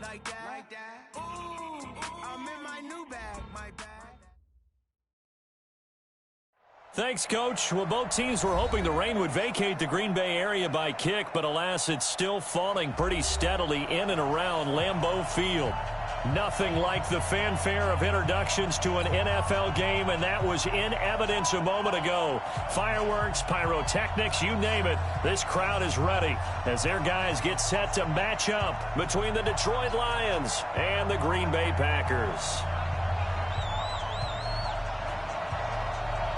Like that. Ooh, I'm in my new bag. My bag. Thanks, Coach. Well, both teams were hoping the rain would vacate the Green Bay area by kick, but alas, it's still falling pretty steadily in and around Lambeau Field. Nothing like the fanfare of introductions to an NFL game, and that was in evidence a moment ago. Fireworks, pyrotechnics, you name it. This crowd is ready as their guys get set to match up between the Detroit Lions and the Green Bay Packers.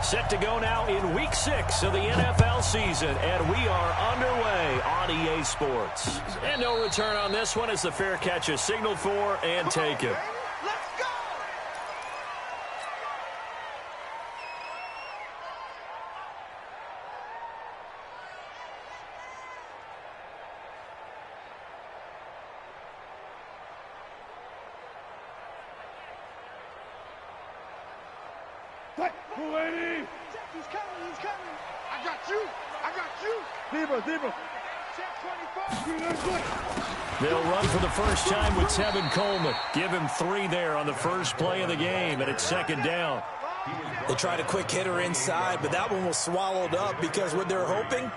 Set to go now in Week 6 of the NFL season, and we are underway on EA Sports. And no return on this one as the fair catch is signaled for and taken. He's coming. I got you. Deeper. They'll run for the first time with Tevin Coleman. Give him 3 there on the first play of the game, and it's second down. They tried a quick hitter inside, but that one was swallowed up because what they're hoping,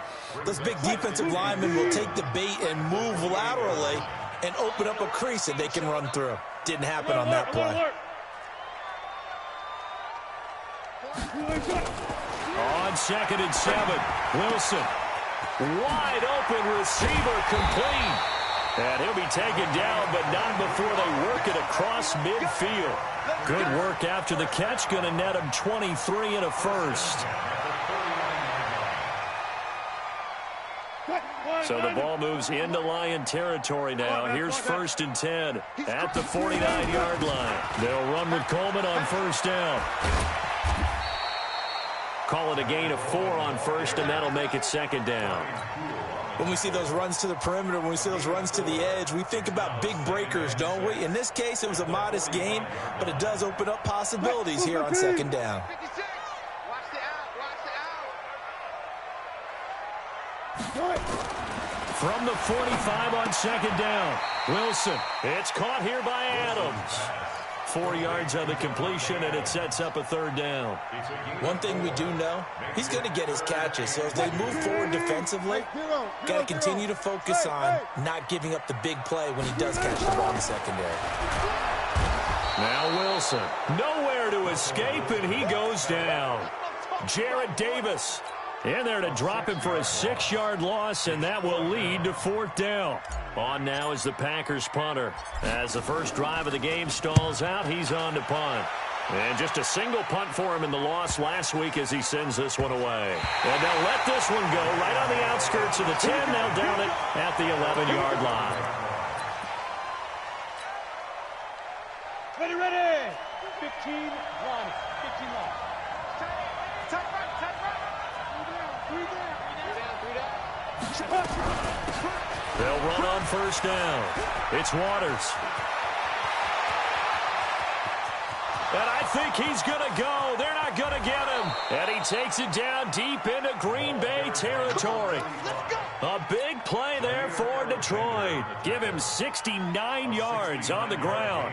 those big defensive linemen will take the bait and move laterally and open up a crease that they can run through. Didn't happen on that play. On 2nd and 7, Wilson. Wide open receiver complete. And he'll be taken down, but not before they work it across midfield. Good work after the catch. Going to net him 23 and a first. So the ball moves into Lion territory now. Here's 1st and 10 at the 49-yard line. They'll run with Coleman on first down. Call it a gain of 4 on first, and that'll make it second down. When we see those runs to the perimeter, when we see those runs to the edge, we think about big breakers, don't we? In this case, it was a modest gain, but it does open up possibilities here on second down. From the 45 on second down, Wilson. It's caught here by Adams. 4 yards on the completion, and it sets up a 3rd down. One thing we do know, he's going to get his catches. So as they move forward defensively, got to continue to focus on not giving up the big play when he does catch the ball in the secondary. Now Wilson, nowhere to escape, and he goes down. Jarrett Davis in there to drop him for a 6-yard loss, and that will lead to 4th down. On now is the Packers punter. As the first drive of the game stalls out, he's on to punt. And just a single punt for him in the loss last week as he sends this one away. And they'll let this one go right on the outskirts of the 10. They'll down it at the 11-yard line. Ready. 15 line. 15 line. Tight right. 3 down. They'll run on first down. It's Waters. And I think he's going to go. They're not going to get him. And he takes it down deep into Green Bay territory. A big play there for Detroit. Give him 69 yards on the ground.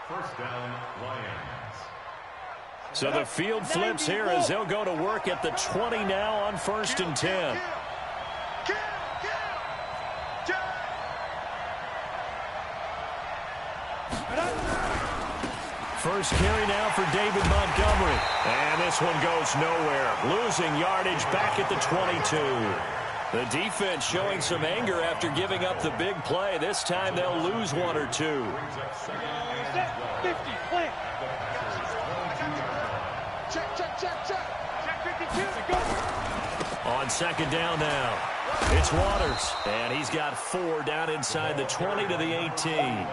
First down, Lions. So the field flips here as they'll go to work at the 20 now on 1st and 10. First carry now for David Montgomery. And this one goes nowhere. Losing yardage back at the 22. The defense showing some anger after giving up the big play. This time they'll lose 1 or 2. 50, play. Check. 52. On second down now, it's Waters. And he's got 4 down inside the 20 to the 18.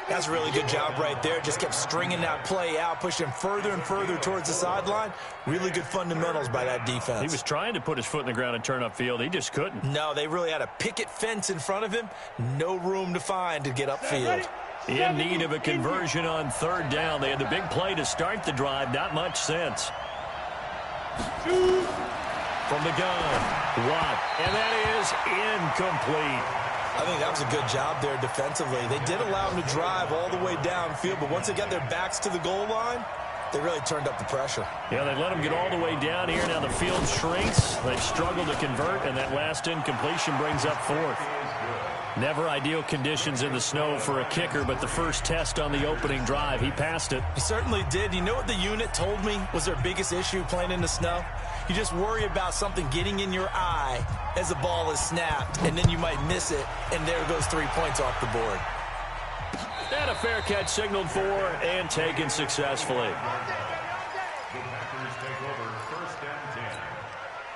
That's a really good job right there. Just kept stringing that play out, pushing further and further towards the sideline. Really good fundamentals by that defense. He was trying to put his foot in the ground and turn upfield. He just couldn't. No, they really had a picket fence in front of him. No room to find to get upfield. In need of a conversion on 3rd down. They had the big play to start the drive. Not much sense. From the gun, Watt. And that is incomplete. I think that was a good job there defensively. They did allow them to drive all the way downfield, but once they got their backs to the goal line, they really turned up the pressure. Yeah, they let them get all the way down here. Now the field shrinks. They've struggled to convert, and that last incompletion brings up fourth. Never ideal conditions in the snow for a kicker, but the first test on the opening drive, he passed it. He certainly did. You know what the unit told me was their biggest issue playing in the snow? You just worry about something getting in your eye as the ball is snapped, and then you might miss it, and there goes 3 points off the board. And a fair catch signaled for and taken successfully. The Packers take over first and 10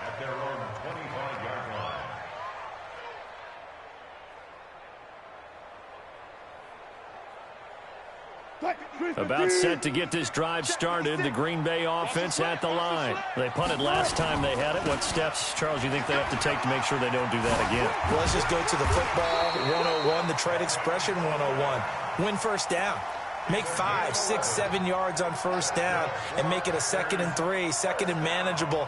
at their own 25-yard line. About set to get this drive started. The Green Bay offense at the line. They punted last time they had it. What steps, Charles, you think they have to take to make sure they don't do that again? Well, let's just go to the football 101, the trade expression 101. Win first down. Make 5, 6, 7 yards on first down and make it a 2nd and 3, 2nd and manageable.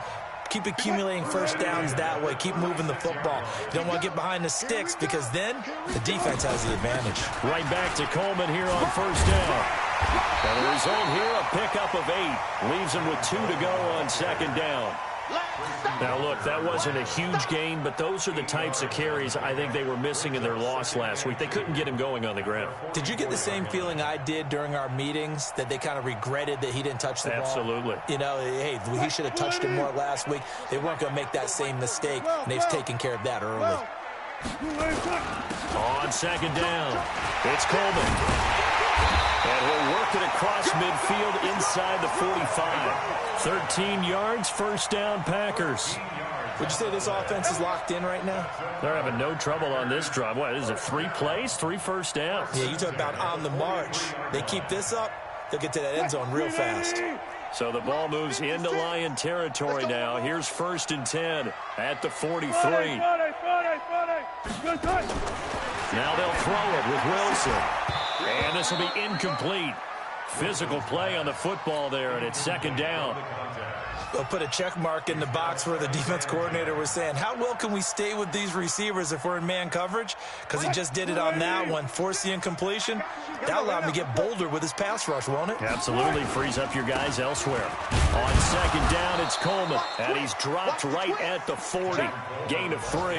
Keep accumulating first downs that way. Keep moving the football. You don't want to get behind the sticks because then the defense has the advantage. Right back to Coleman here on first down. And the result here, a pickup of 8. Leaves him with 2 to go on second down. Now, look, that wasn't a huge gain, but those are the types of carries I think they were missing in their loss last week. They couldn't get him going on the ground. Did you get the same feeling I did during our meetings, that they kind of regretted that he didn't touch the ball? Absolutely. You know, hey, he should have touched it more last week. They weren't going to make that same mistake, and they've taken care of that early. On second down, it's Coleman. And he'll work it across midfield inside the 45. 13 yards, first down, Packers. Would you say this offense is locked in right now? They're having no trouble on this drive. What, is it 3 plays, 3 first downs? Yeah, you talk about on the march. They keep this up, they'll get to that end zone real fast. So the ball moves into Lion territory now. Here's first and 10 at the 43. Now they'll throw it with Wilson. And this will be incomplete. Physical play on the football there, and it's second down. They'll put a check mark in the box where the defense coordinator was saying, how well can we stay with these receivers if we're in man coverage? Because he just did it on that one, forced the incompletion. That allowed him to get bolder with his pass rush, won't it? Absolutely, frees up your guys elsewhere. On second down, it's Coleman, and he's dropped right at the 40. Gain of 3.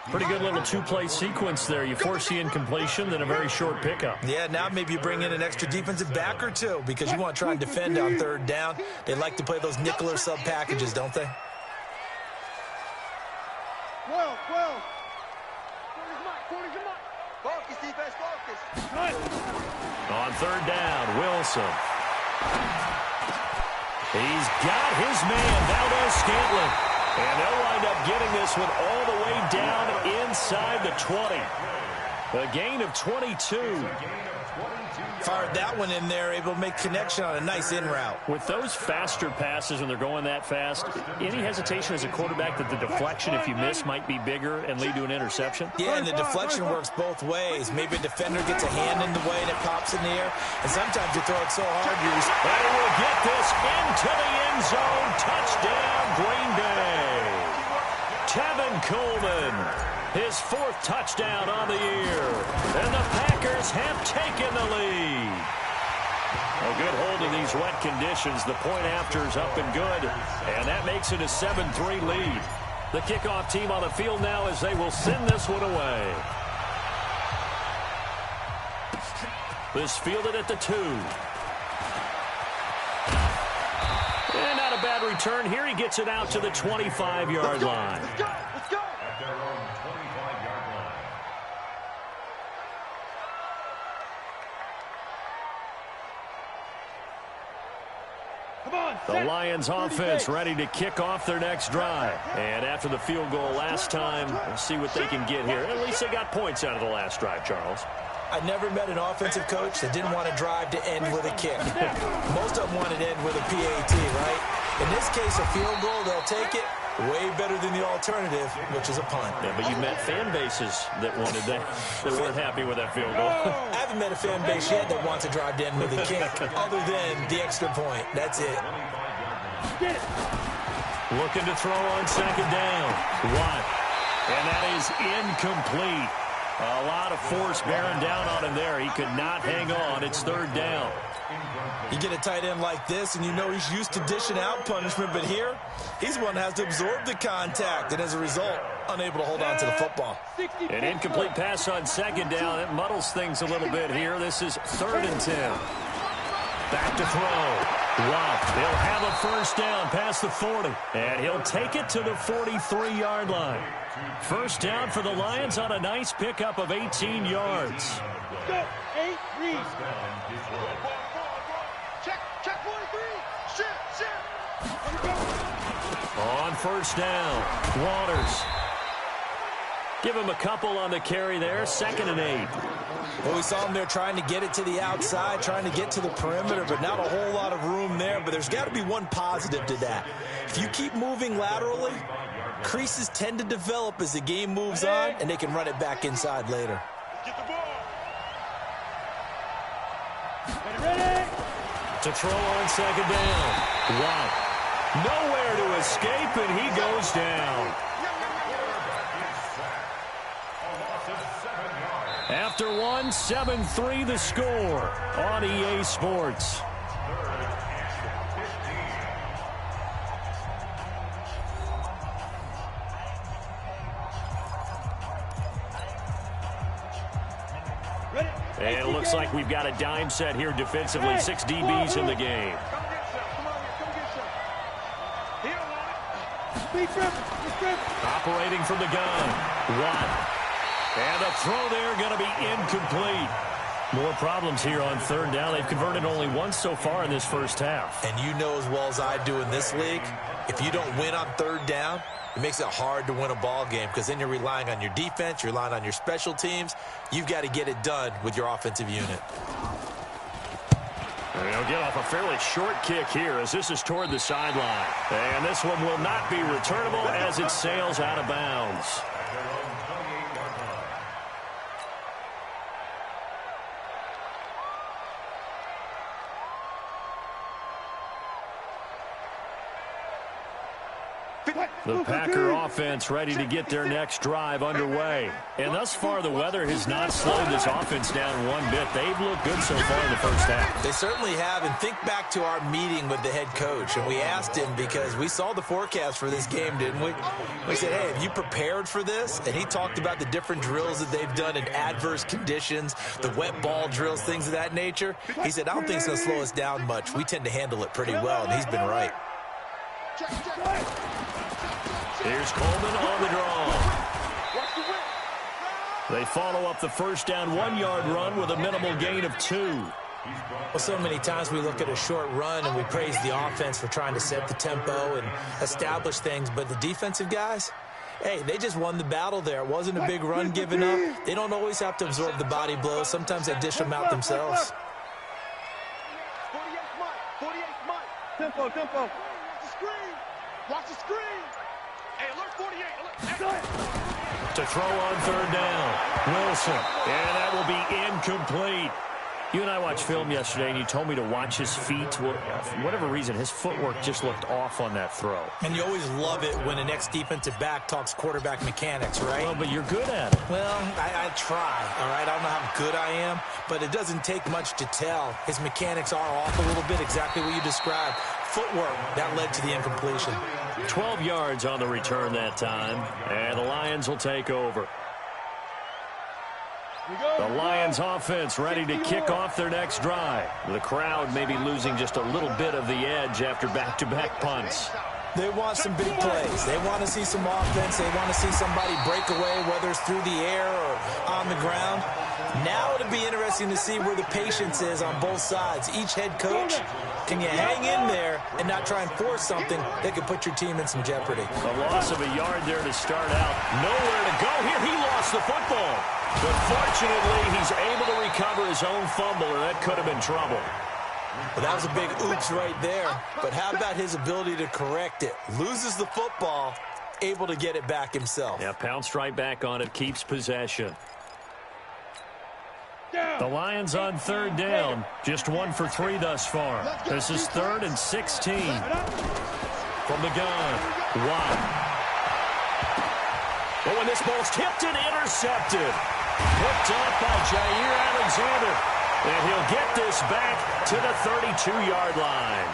Pretty good little 2-play sequence there. You force the incompletion, then a very short pickup. Yeah, now maybe you bring in an extra defensive back or two because you want to try and defend on third down. They like to play those nickel or sub packages, don't they? 12. Focus, defense, focus. On third down, Wilson. He's got his man, Valdes-Scantling. And they'll wind up getting this one all the way down inside the 20. A gain of 22. Fired that one in there, able to make connection on a nice in route. With those faster passes when they're going that fast, any hesitation as a quarterback that the deflection, if you miss, might be bigger and lead to an interception? Yeah, and the deflection works both ways. Maybe a defender gets a hand in the way and it pops in the air. And sometimes you throw it so hard, they will get this into the end zone. Touchdown, Green Bay. Tevin Coleman, his 4th touchdown on the year. And the Packers have taken the lead. A good hold in these wet conditions. The point after is up and good. And that makes it a 7-3 lead. The kickoff team on the field now as they will send this one away. This fielded at the 2. And not a bad return here. He gets it out to the 25-yard line. Let's go. At their own 25-yard line. Come on. The Lions offense ready to kick off their next drive. And after the field goal last time, we'll see what they can get here. At least they got points out of the last drive, Charles. I never met an offensive coach that didn't want to drive to end with a kick. Most of them wanted to end with a PAT, right? In this case, a field goal, they'll take it. Way better than the alternative, which is a punt. Yeah, but you met fan bases that wanted that weren't happy with that field goal. I haven't met a fan base yet that wants to drive to end with a kick, other than the extra point. That's it. Looking to throw on second down. Watt. And that is incomplete. A lot of force bearing down on him there. He could not hang on. It's third down. You get a tight end like this, and you know he's used to dishing out punishment, but here, he's one that has to absorb the contact, and as a result, unable to hold on to the football. An incomplete pass on second down. It muddles things a little bit here. This is 3rd and 10. Back to throw. Wow. He'll have a first down past the 40, and he'll take it to the 43-yard line. First down for the Lions on a nice pickup of 18 yards. Go. 8, read. Check 43. Shit. On first down, Waters. Give him a couple on the carry there. 2nd and 8. Well, we saw him there trying to get it to the outside, trying to get to the perimeter, but not a whole lot of room there. But there's got to be one positive to that. If you keep moving laterally, creases tend to develop as the game moves on, and they can run it back inside later. Get the ball. Ready. To throw on 2nd down. Wow. Nowhere to escape, and he goes down. After 7-3 the score on EA Sports. And it looks like we've got a dime set here defensively. 6 DBs in the game. Operating from the gun. Watt. And a throw there going to be incomplete. More problems here on 3rd down. They've converted only once so far in this first half. And you know as well as I do in this league, if you don't win on 3rd down, it makes it hard to win a ball game because then you're relying on your defense, you're relying on your special teams. You've got to get it done with your offensive unit. And he'll get off a fairly short kick here as this is toward the sideline. And this one will not be returnable as it sails out of bounds. The Packer offense ready to get their next drive underway. And thus far, the weather has not slowed this offense down one bit. They've looked good so far in the first half. They certainly have. And think back to our meeting with the head coach. And we asked him because we saw the forecast for this game, didn't we? We said, hey, have you prepared for this? And he talked about the different drills that they've done in adverse conditions, the wet ball drills, things of that nature. He said, I don't think it's going to slow us down much. We tend to handle it pretty well, and he's been right. Here's Coleman on the draw. They follow up the first down 1-yard run with a minimal gain of 2. Well, so many times we look at a short run and we praise the offense for trying to set the tempo and establish things, but the defensive guys, hey, they just won the battle there. It wasn't a big run given up. They don't always have to absorb the body blows. Sometimes they dish them out themselves. 48 Mike. Tempo. Watch the screen. Hey, alert 48. Alert. To throw on 3rd down. Wilson. And that will be incomplete. You and I watched film yesterday, and you told me to watch his feet. Well, for whatever reason, his footwork just looked off on that throw. And you always love it when an ex-defensive back talks quarterback mechanics, right? Well, but you're good at it. Well, I try, all right? I don't know how good I am, but it doesn't take much to tell. His mechanics are off a little bit, exactly what you described. Footwork, that led to the incompletion. 12 yards on the return that time, and the Lions will take over. The Lions offense ready to kick off their next drive. The crowd may be losing just a little bit of the edge after back-to-back punts. They want some big plays. They want to see some offense. They want to see somebody break away, whether it's through the air or on the ground. Now it'll be interesting to see where the patience is on both sides. Each head coach, can you hang in there and not try and force something that could put your team in some jeopardy? A loss of a yard there to start out. Nowhere to go here. He lost the football. But fortunately, he's able to recover his own fumble, or that could have been trouble. Well, that was a big oops right there. But how about his ability to correct it? Loses the football, able to get it back himself. Yeah, pounced right back on it, keeps possession. The Lions on 3rd down, just 1 for 3 thus far. This is 3rd and 16. From the gun, Watt. Oh, and this ball's tipped and intercepted. Picked up by Jair Alexander. And he'll get this back to the 32-yard line.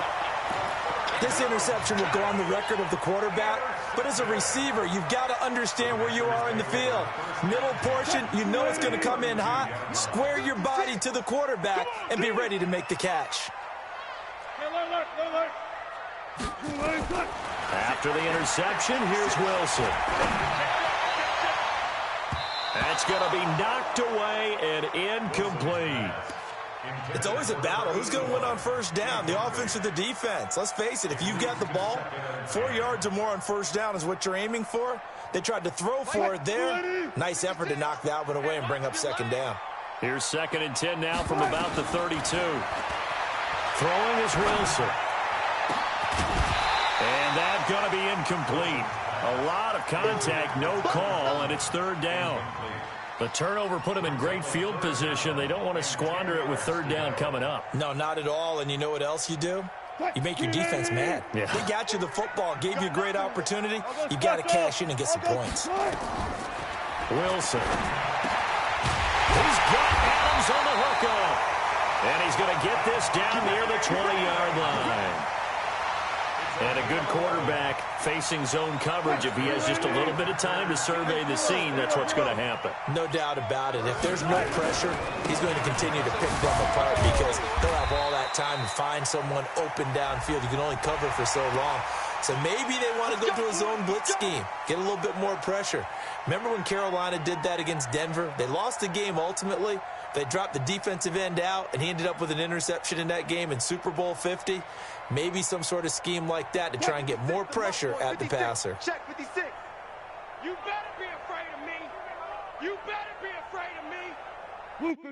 This interception will go on the record of the quarterback, but as a receiver, you've got to understand where you are in the field. Middle portion, you know it's going to come in hot. Square your body to the quarterback and be ready to make the catch. After the interception, here's Wilson. That's going to be knocked away and incomplete. It's always a battle. Who's going to win on first down, the offense or the defense? Let's face it, if you've got the ball, 4 yards or more on first down is what you're aiming for. They tried to throw for it there. Nice effort to knock that one away and bring up second down. Here's 2nd and 10 now from about the 32. Throwing is Wilson. And that's going to be incomplete. A lot of contact, no call, and it's 3rd down. The turnover put them in great field position. They don't want to squander it with 3rd down coming up. No, not at all. And you know what else you do? You make your defense mad. Yeah. They got you the football, gave you a great opportunity. You got to cash in and get some points. Wilson. He's got Adams on the hookup. And he's going to get this down near the 20-yard line. And a good quarterback facing zone coverage. If he has just a little bit of time to survey the scene, that's what's going to happen. No doubt about it. If there's no pressure, he's going to continue to pick them apart because he'll have all that time to find someone open downfield. You can only cover for so long. So maybe they want to go to a zone blitz scheme, get a little bit more pressure. Remember when Carolina did that against Denver? They lost the game ultimately. They dropped the defensive end out, and he ended up with an interception in that game in Super Bowl 50. Maybe some sort of scheme like that to try and get more pressure at the passer. Check 56. You better be afraid of me. You better be afraid of me.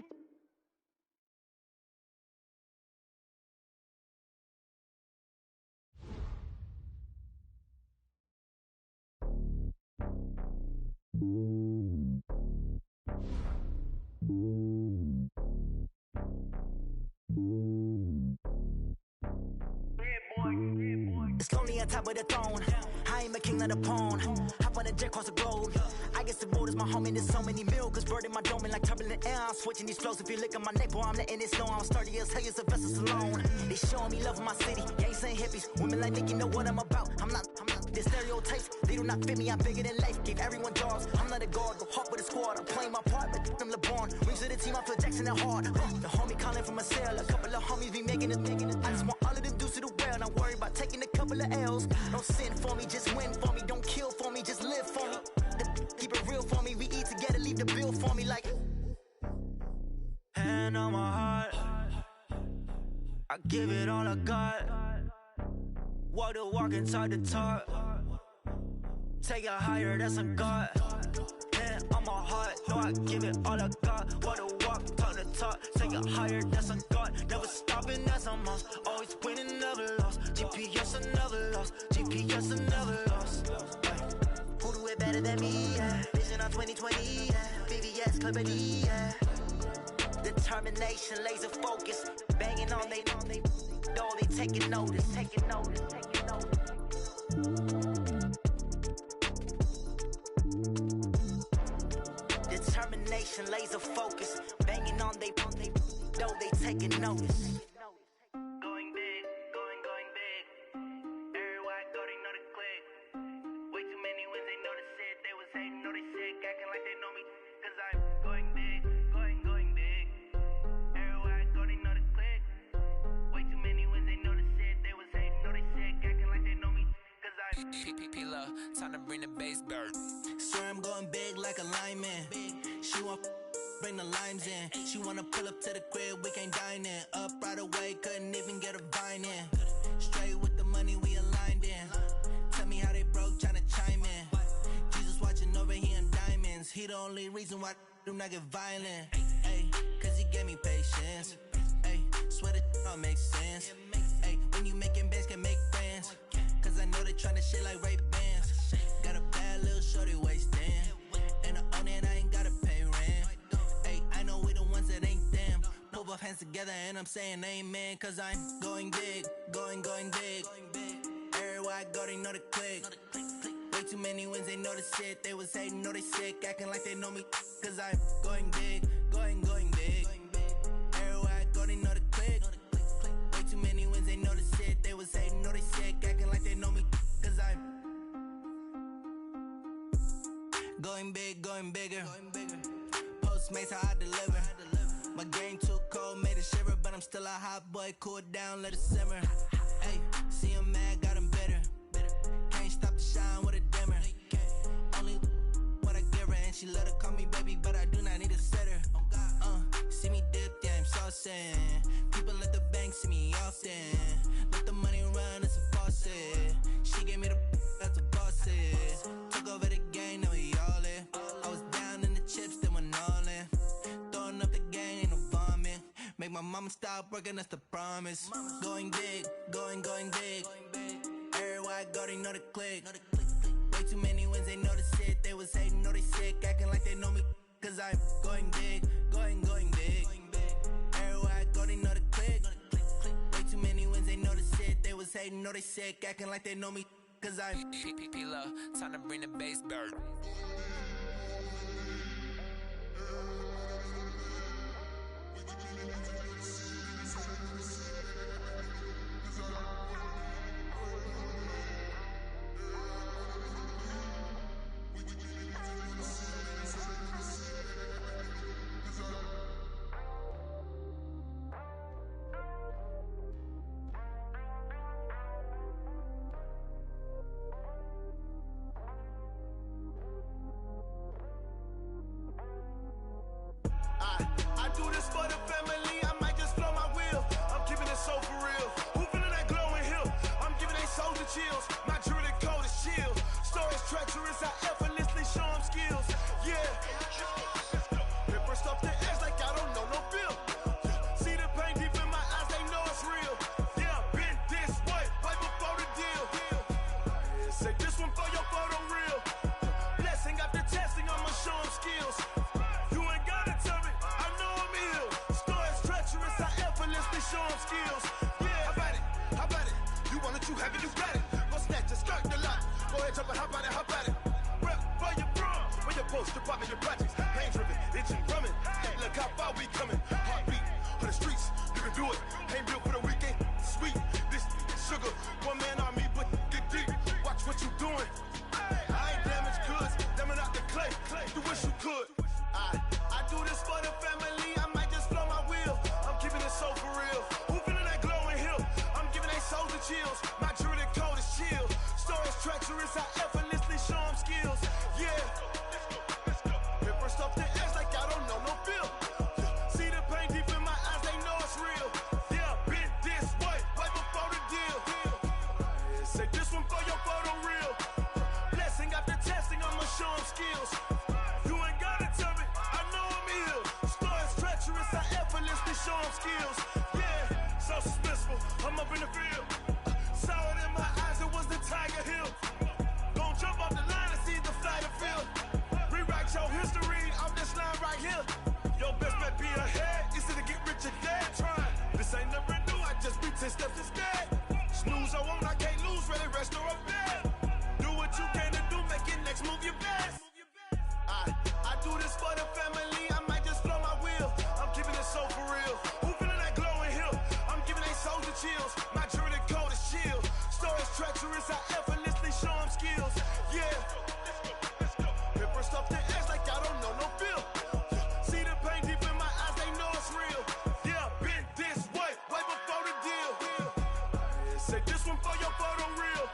It's lonely on top of the throne. I am a king of the pawn. Hop on a jet across the globe. I guess the world is my home and there's so many milks. Bird in my dome and like turbulent air. I'm switching these flows. If you look at my neck, boy, I'm letting it snow. I'm sturdy as hell as a vessel alone. They showing me love in my city. Gangs and hippies. Women like Nicki know what I'm about. I'm not the stereotypes. They do not fit me. I'm bigger than life. Give everyone jobs. I'm not a guard. Go hard with a squad. I'm playing my part. But I'm LeBron. Rings to the team. I feel Jackson and hard. The homie calling from a cell. A couple of homies be making it. I just want all of them dudes to the well. Not worry about taking a couple of L's. Don't sin for me. Just win for me. Don't kill for me. Just live for me. Keep it real for me. We eat together. Leave the bill for me like. Hand on my heart. I give it all I got. Walk the walk inside the talk. Take it higher, that's a God. Hand on my heart, no, I give it all I got. Walk the walk, talk the talk. Take it higher, that's a God. Never stopping, that's a must. Always winning, never lost. GPS, I never lost. GPS, I never lost. Who do it better than me? Yeah. Vision on 2020. Yeah. VVS, Clippity. Yeah. Determination, laser focus. Banging on they know they taking notice. Taking notice. Taking notice. Determination, laser focus. Banging on they know they taking notice. Going big, going big. Everywhere I go, they know the click. Way too many wins, they know the shit. They was hating, know they sick, acting like they know me. Cause I'm going big, going big. Everywhere I go, they know the click. Way too many wins, they know the shit. They was hating, know they sick, acting like they know me. Cause I'm P-P-P-Love, time to bring the bass bird. Swear I'm going big like a lineman. She want bring the limes in. She wanna pull up to the crib, we can't dine in. Up right away, couldn't even get a vine in. Straight with the money we aligned in. Tell me how they broke, tryna chime in. Jesus watching over here in diamonds. He the only reason why do not get violent. Ay, cause he gave me patience. Ay, swear that all makes sense. Ay, when you making bands can make friends. Cause I know they tryna shit like Ray-Bans. Got a bad little shorty wasting. And I own it, I ain't gotta pay rent. Ay, I know we the ones that ain't them. Pull both hands together and I'm saying amen. Cause I'm going big, going big. Everywhere I go, they know the click. Way too many wins, they know the shit. They was hating, know they sick, acting like they know me. Cause I'm going big, going big. Everywhere I go, they know the click. Way too many wins, they know the shit. They was hating, know they sick, acting like they know me. Cause I'm going big, going bigger. Postmates, how I deliver. My game too cold, made it shiver, but I'm still a hot boy. Cool it down, let it simmer. Hey, see him mad, got him bitter. Can't stop the shine with a dimmer. Only what I give her, and she let her call me baby, but I do not need a sitter. See me dip, yeah, I'm saucing. People at the bank see me often. Let the money run, it's a faucet. She gave me the that's a boss is. Took over the game, now we all in. I was down in the chips, then went all in. Throwing up the game, ain't no bombing. Make my mama stop working, that's the promise. Going big, going big. Everywhere I go, they know the click. Way too many wins, they know the shit. They was hating, know they sick, acting like they know me. Cause I'm going big, going big. Everywhere I go, they know the click. Way too many wins, they know the shit. They was hating, know they sick, acting like they know me. Cause I'm P-Lo, time to bring the bass bird. Chills, my jewelry code is chill. Stories treacherous, I effortlessly show them skills. Yeah, paper stuff the edge like I don't know no bill. See the pain deep in my eyes, they know it's real. Yeah, been this way, way before the deal. Say this one for your photo real. Blessing after testing, I'ma show them skills. You ain't gotta tell me, I know I'm ill. Stories treacherous, I effortlessly show them skills. Yeah, how about it? You want it, you have it, you got it. Go snatch it, skirt the lot. Go ahead, jump it, hop on it. Rep for your bra, for your post, department, your projects. Pain driven, itching, drumming. Look how far we coming. Heartbeat on the streets, you can do it. Ain't built for the weekend, sweet. This sugar, one man army, but get deep. Watch what you doing. I ain't damaged goods, damn it out the clay. You wish you could. I do this for the family. I might just blow my wheel. I'm keeping it so for real. Who feeling that glowing hill? I'm giving they souls the chills. My jewelry code is chill. Stories treacherous, I effortlessly show them skills. Yeah. Paper stuff the edge like I don't know no bill. See the pain deep in my eyes, they know it's real. Yeah, been this way, way before the deal. Say this one for your photo real. Blessing after testing, I'ma show them skills. You ain't gotta tell me, I know I'm ill. Stories treacherous, I effortlessly show them skills. Yeah, so suspenseful, I'm up in the field. Saw it in my eyes, it was the Tiger Hill. Gon' jump off the line and see the flight of field. Rewrite your history off this line right here. Your best bet be ahead, easy to get rich or dead trying. This ain't never new, I just be 10 steps instead. Snooze I won't, I can't lose, ready, rest or a bed. Do what you can to do, make it next move your best. I do this for the family, I might just blow my wheel. I'm keeping it so for real. Who feeling that glowing hill? I'm giving they souls the chills. My jewelry code is chill. Stories treacherous, I effortlessly show them skills. Yeah. Paper stuff the edge like I don't know no bill. See the pain deep in my eyes, they know it's real. Yeah, been this way, way before the deal. Say this one for your photo real.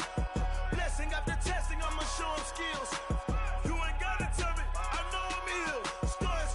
Blessing after testing, I'ma show them skills. You ain't gotta tell me, I know I'm ill. Stories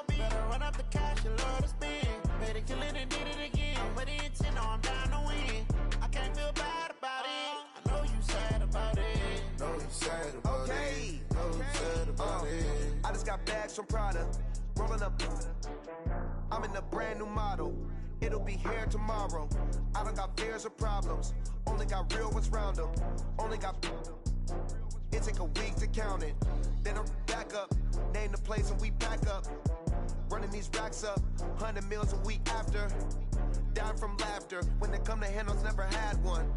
go be. Better run up the cash, you love to spend. Made it killing and did it again. But the intent, no, I'm down to win. I can't feel bad about it. I know you sad about it. Know you sad about it. Know you sad about it. I just got bags from Prada. Rolling up. I'm in a brand new model. It'll be here tomorrow. I don't got fears or problems. Only got real ones round them. Only got. It take a week to count it. Then I'm back up. Name the place and we pack up. Running these racks up. 100 meals a week after. Dying from laughter. When it come to handles, never had one.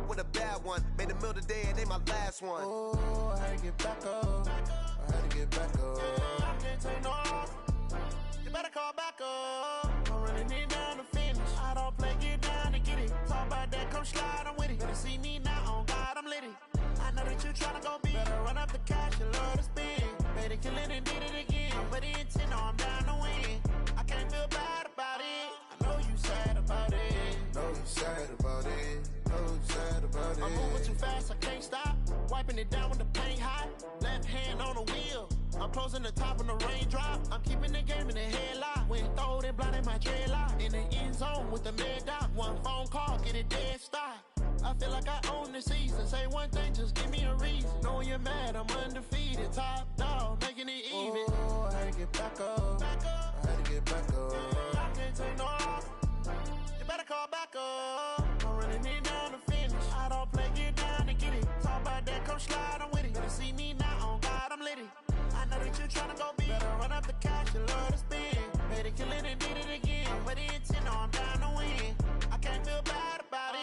With a bad one. Made a meal today and they my last one. Oh, I had to get back up. I had to get back up. I can't take no off. You better call back up. I'm running it down to finish. I don't play, get down to get it. Talk about that, come slide, I'm with it. Better see me now, on God, I'm lit it. I know that you tryna go be. Better run up the cash, you love to spend. Made it, kill it, and did it again. But the intent, no, I'm down to win. I can't feel bad about it. I know you sad about it. Know you sad about it. Know you sad about it. I'm moving too fast, I can't stop. Wiping it down with the paint hot. Left hand on the wheel. I'm closing the top on the raindrop. I'm keeping the game in the headlock. When throwed and blinded my dreadlock. In the end zone with the mad dot. One phone call, get it dead stop. I feel like I own the season. Say one thing, just give me a reason. Knowing you're mad, I'm undefeated. Top dog, making it even. Oh, I had to get back up. I had to get back up. I can't take no off. You better call back up. I'm running it down to finish. I don't play, get down to get it. Talk about that, come slide, I'm with it. Better see me now, on God, I'm lit it. I know that you tryna go be. Better run up the cash, you love to spend. Made it, kill it, and did it again. But the intent, no, I'm down to win. I can't feel bad about it.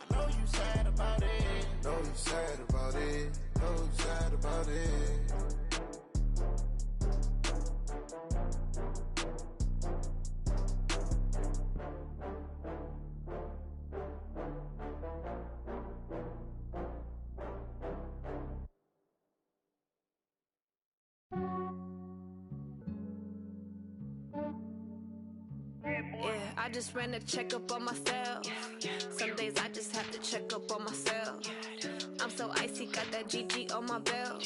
I know you sad about it. Know you sad about it. Know you sad about it. Yeah, I just ran a checkup on myself. Some days I just have to check up on myself. I'm so icy, got that GG on my belt.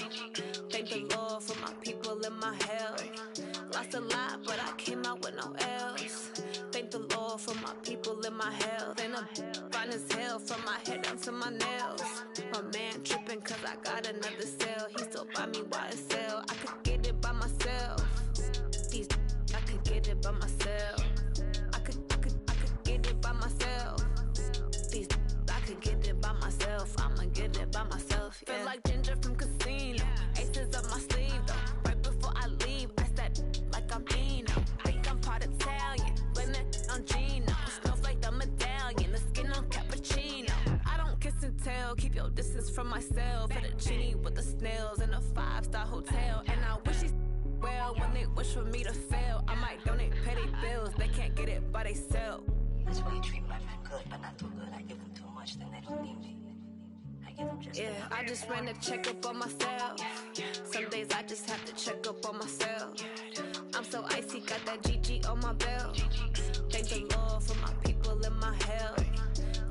Thank the Lord for my people in my health. Lost a lot, but I came out with no L's. Thank the Lord for my people in my health. And I'm fine as hell from my head down to my nails. My man tripping cause I got another cell. He still buy me YSL. I could get it by myself. These I could get it by myself. I could get it by myself. These I could get it by myself. I'ma get it by myself. Yeah. Feel like Ginger from Casino. Aces up my sleeve though. Right before I leave, I said like I'm Dino. Think I'm part Italian, blame it on Gino. Snowflake the medallion, the skin on cappuccino. I don't kiss and tell, keep your distance from myself. Fettuccine with the snails in a 5-star hotel. And I wish he's well when they wish for me to fail. I might donate petty bills, they can't get it by themselves. That's why you treat my friend good, but not too good. I give them too much, then they don't need me. I give them just enough. I just ran a checkup on myself. Some days I just have to check up on myself. I'm so icy, got that GG on my belt. Thank the Lord for my people in my health.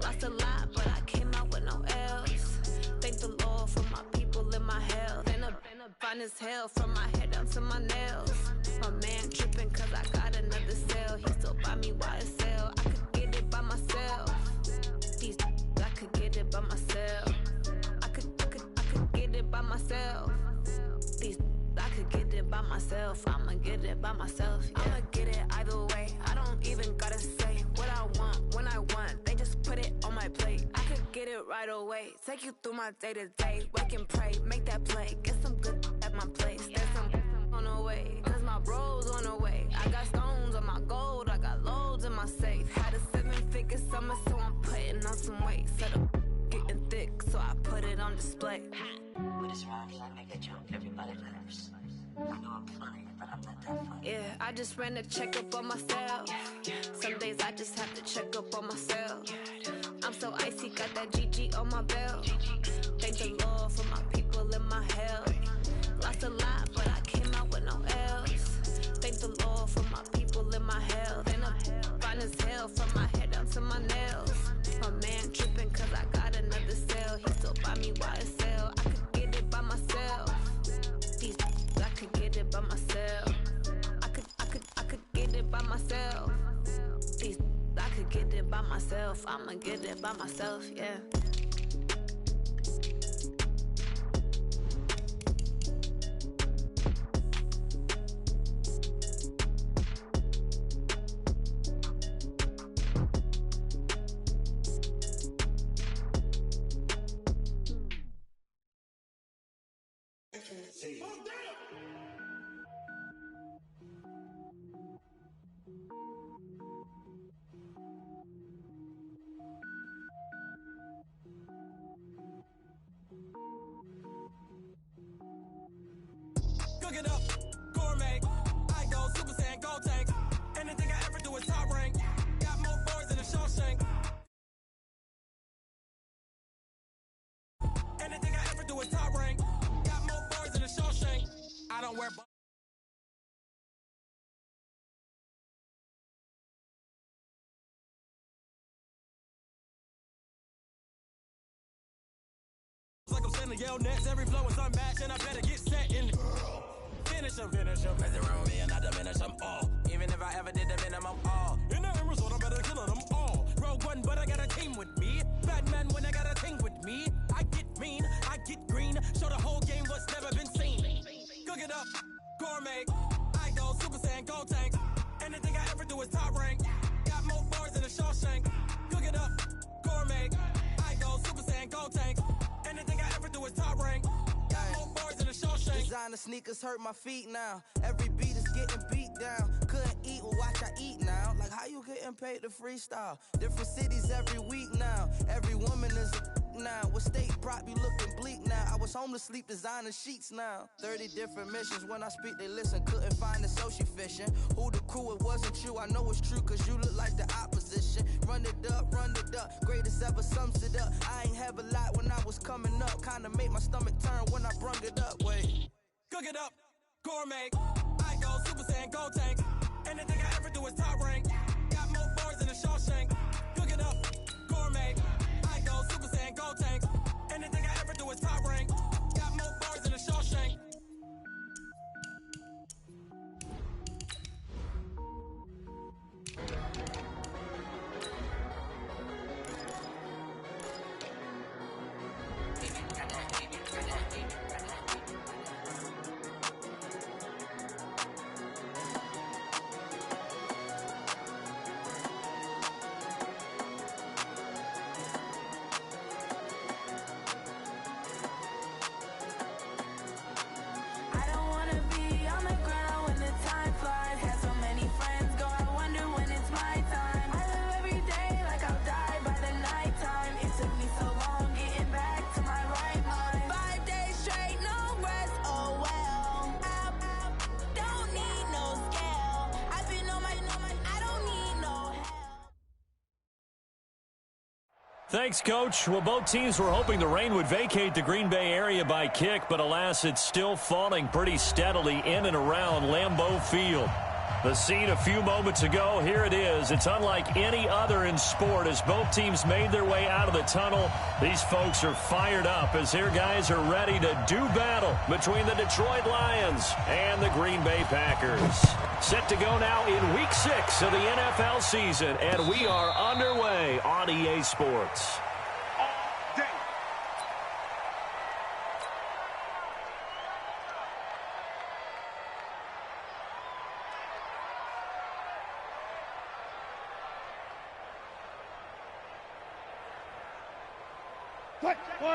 Lost a lot, but I came out with no L's. Thank the Lord for my people in my health. And I'm fine as hell from my head down to my nails. My man tripping cause I got another cell. He still buy me YSL. I could get it by myself. These I could get it by myself. I could get it by myself. These I could get it by myself. I'ma get it by myself. Yeah. I'ma get it either way. I don't even gotta say what I want when I want. They just put it on my plate. I could get it right away. Take you through my day to day. Wake and pray, make that play. Get some good at my place. There's some on the way. Cause my bro's on the way. I got stones on my gold. I got loads in my safe. Had a 7-figure summer, so I'm putting on some weight. Set up getting thick, so I put it on display. With this round, I make a joke, everybody laughs. I know I'm funny, but I'm not that funny. Yeah, I just ran a checkup on myself. Some days I just have to check up on myself. I'm so icy, got that GG on my belt. Thank the Lord for my people in my health. Lost a lot, but I came out with no L's. Thank the Lord for my people in my health. And I'm fine as hell from my head down to my nails. My man tripping cause I got another cell. He still buy me YSL. I could get it by myself. These I could get it by myself. I could myself. I'ma get it by myself, yeah. Cook it up, gourmet. I go Super Saiyan, Gold Tank. Anything I ever do is top rank. Got more boys than a Shawshank. Anything I ever do is top rank. Got more boys than a Shawshank. I don't wear. Like I'm sending yell nets, every flow is unmatched, and I better get set in. Finish them, mess around with me and I diminish them all. Even if I ever did the minimum, all. In the end result, I better kill them all. Rogue One, but I got a team with me. Batman when I got a team with me. I get mean, I get green. Show the whole game what's never been seen. Cook it up, gourmet. I go Super Saiyan, Gold Tank. Anything I ever do is top rank. Got more bars than a Shawshank. Cook it up, gourmet. I go Super Saiyan, Gold Tank. Anything I ever do is top rank. Got more bars than a Shawshank. Designer sneakers hurt my feet now. Every beat is getting beat down. Couldn't eat, well watch I eat now. Like how you getting paid to freestyle? Different cities every week now. Every woman is a now. What state prop you looking bleak now? I was home to sleep, designer sheets now. 30 different missions. When I speak they listen. Couldn't find it, so she fishing. Who the crew, it wasn't you. I know it's true cause you look like the opposition. Run it up, greatest ever sums it up. I ain't have a lot when I was coming up. Kinda made my stomach turn when I brung it up. Wait. Cook it up, gourmet. I go Super Saiyan, Gold Tank. Anything I ever do is top rank. Got more bars than a Shawshank. Cook it up, gourmet. I go Super Saiyan, Gold Tank. Anything I ever do is top rank. Got more bars than a Shawshank. Thanks, Coach. Well, both teams were hoping the rain would vacate the Green Bay area by kick, but alas, it's still falling pretty steadily in and around Lambeau Field. The scene a few moments ago, here it is. It's unlike any other in sport as both teams made their way out of the tunnel. These folks are fired up as their guys are ready to do battle between the Detroit Lions and the Green Bay Packers. Set to go now in Week 6 of the NFL season, and we are underway on EA Sports. Hey,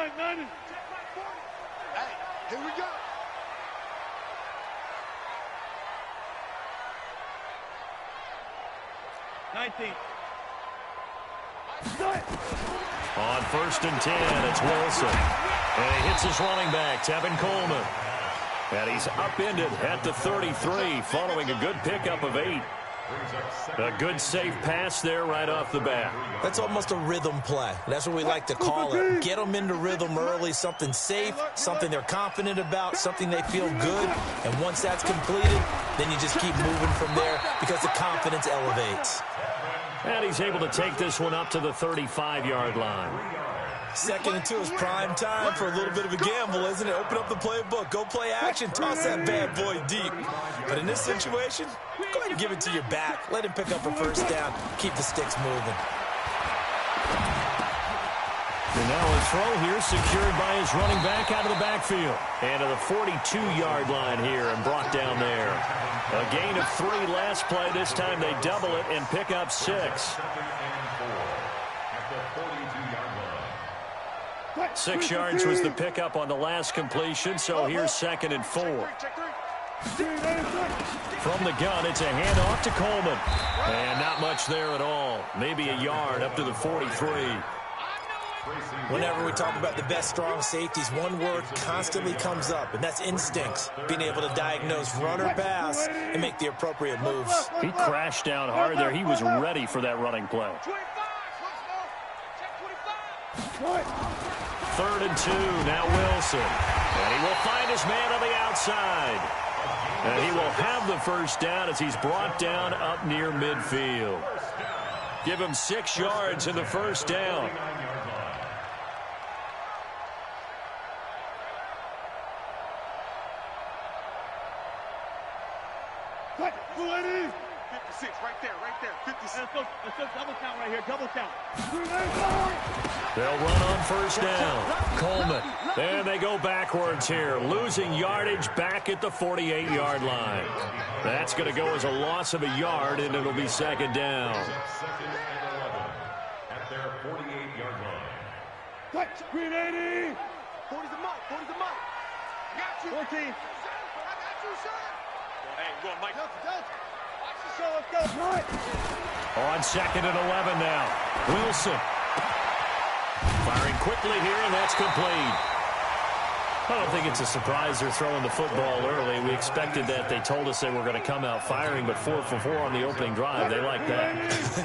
here we go. On 1st and 10, it's Wilson. And he hits his running back, Tevin Coleman. And he's upended at the 33 following a good pickup of 8. A good safe pass there right off the bat. That's almost a rhythm play. That's what we like to call it. Get them into rhythm early, something safe, something they're confident about, something they feel good. And once that's completed, then you just keep moving from there because the confidence elevates. And he's able to take this one up to the 35-yard line. 2nd and 2 is prime time for a little bit of a gamble, isn't it? Open up the playbook, go play action, toss that bad boy deep. But in this situation, go ahead and give it to your back. Let him pick up a first down. Keep the sticks moving. And now a throw here secured by his running back out of the backfield. And to the 42-yard line here and brought down there. A gain of 3 last play. This time they double it and pick up 6. 6 yards was the pickup on the last completion, so here's 2nd and 4. From the gun, it's a handoff to Coleman. And not much there at all. Maybe a yard up to the 43. Whenever we talk about the best strong safeties, one word constantly comes up, and that's instincts. Being able to diagnose run or pass and make the appropriate moves. He crashed down hard there. He was ready for that running play. 3rd and 2, now Wilson. And he will find his man on the outside. And he will have the first down as he's brought down up near midfield. Give him 6 yards in the first down. Cut, 56, right there, 56. Let's go double count right here, double count. They'll run on first down. Coleman. And they go backwards here, losing yardage back at the 48-yard line. That's going to go as a loss of a yard, and it'll be 2nd down. At their 48-yard line. Cut, screen 80. 40's the mark, 40's the mark. I got you. 14. I got you, sir. Hey, go on, Mike. Watch the show, let's go. On 2nd and 11 now. Wilson. Firing quickly here, and that's complete. I don't think it's a surprise they're throwing the football early. We expected that. They told us they were going to come out firing, but 4 for 4 on the opening drive. They like that.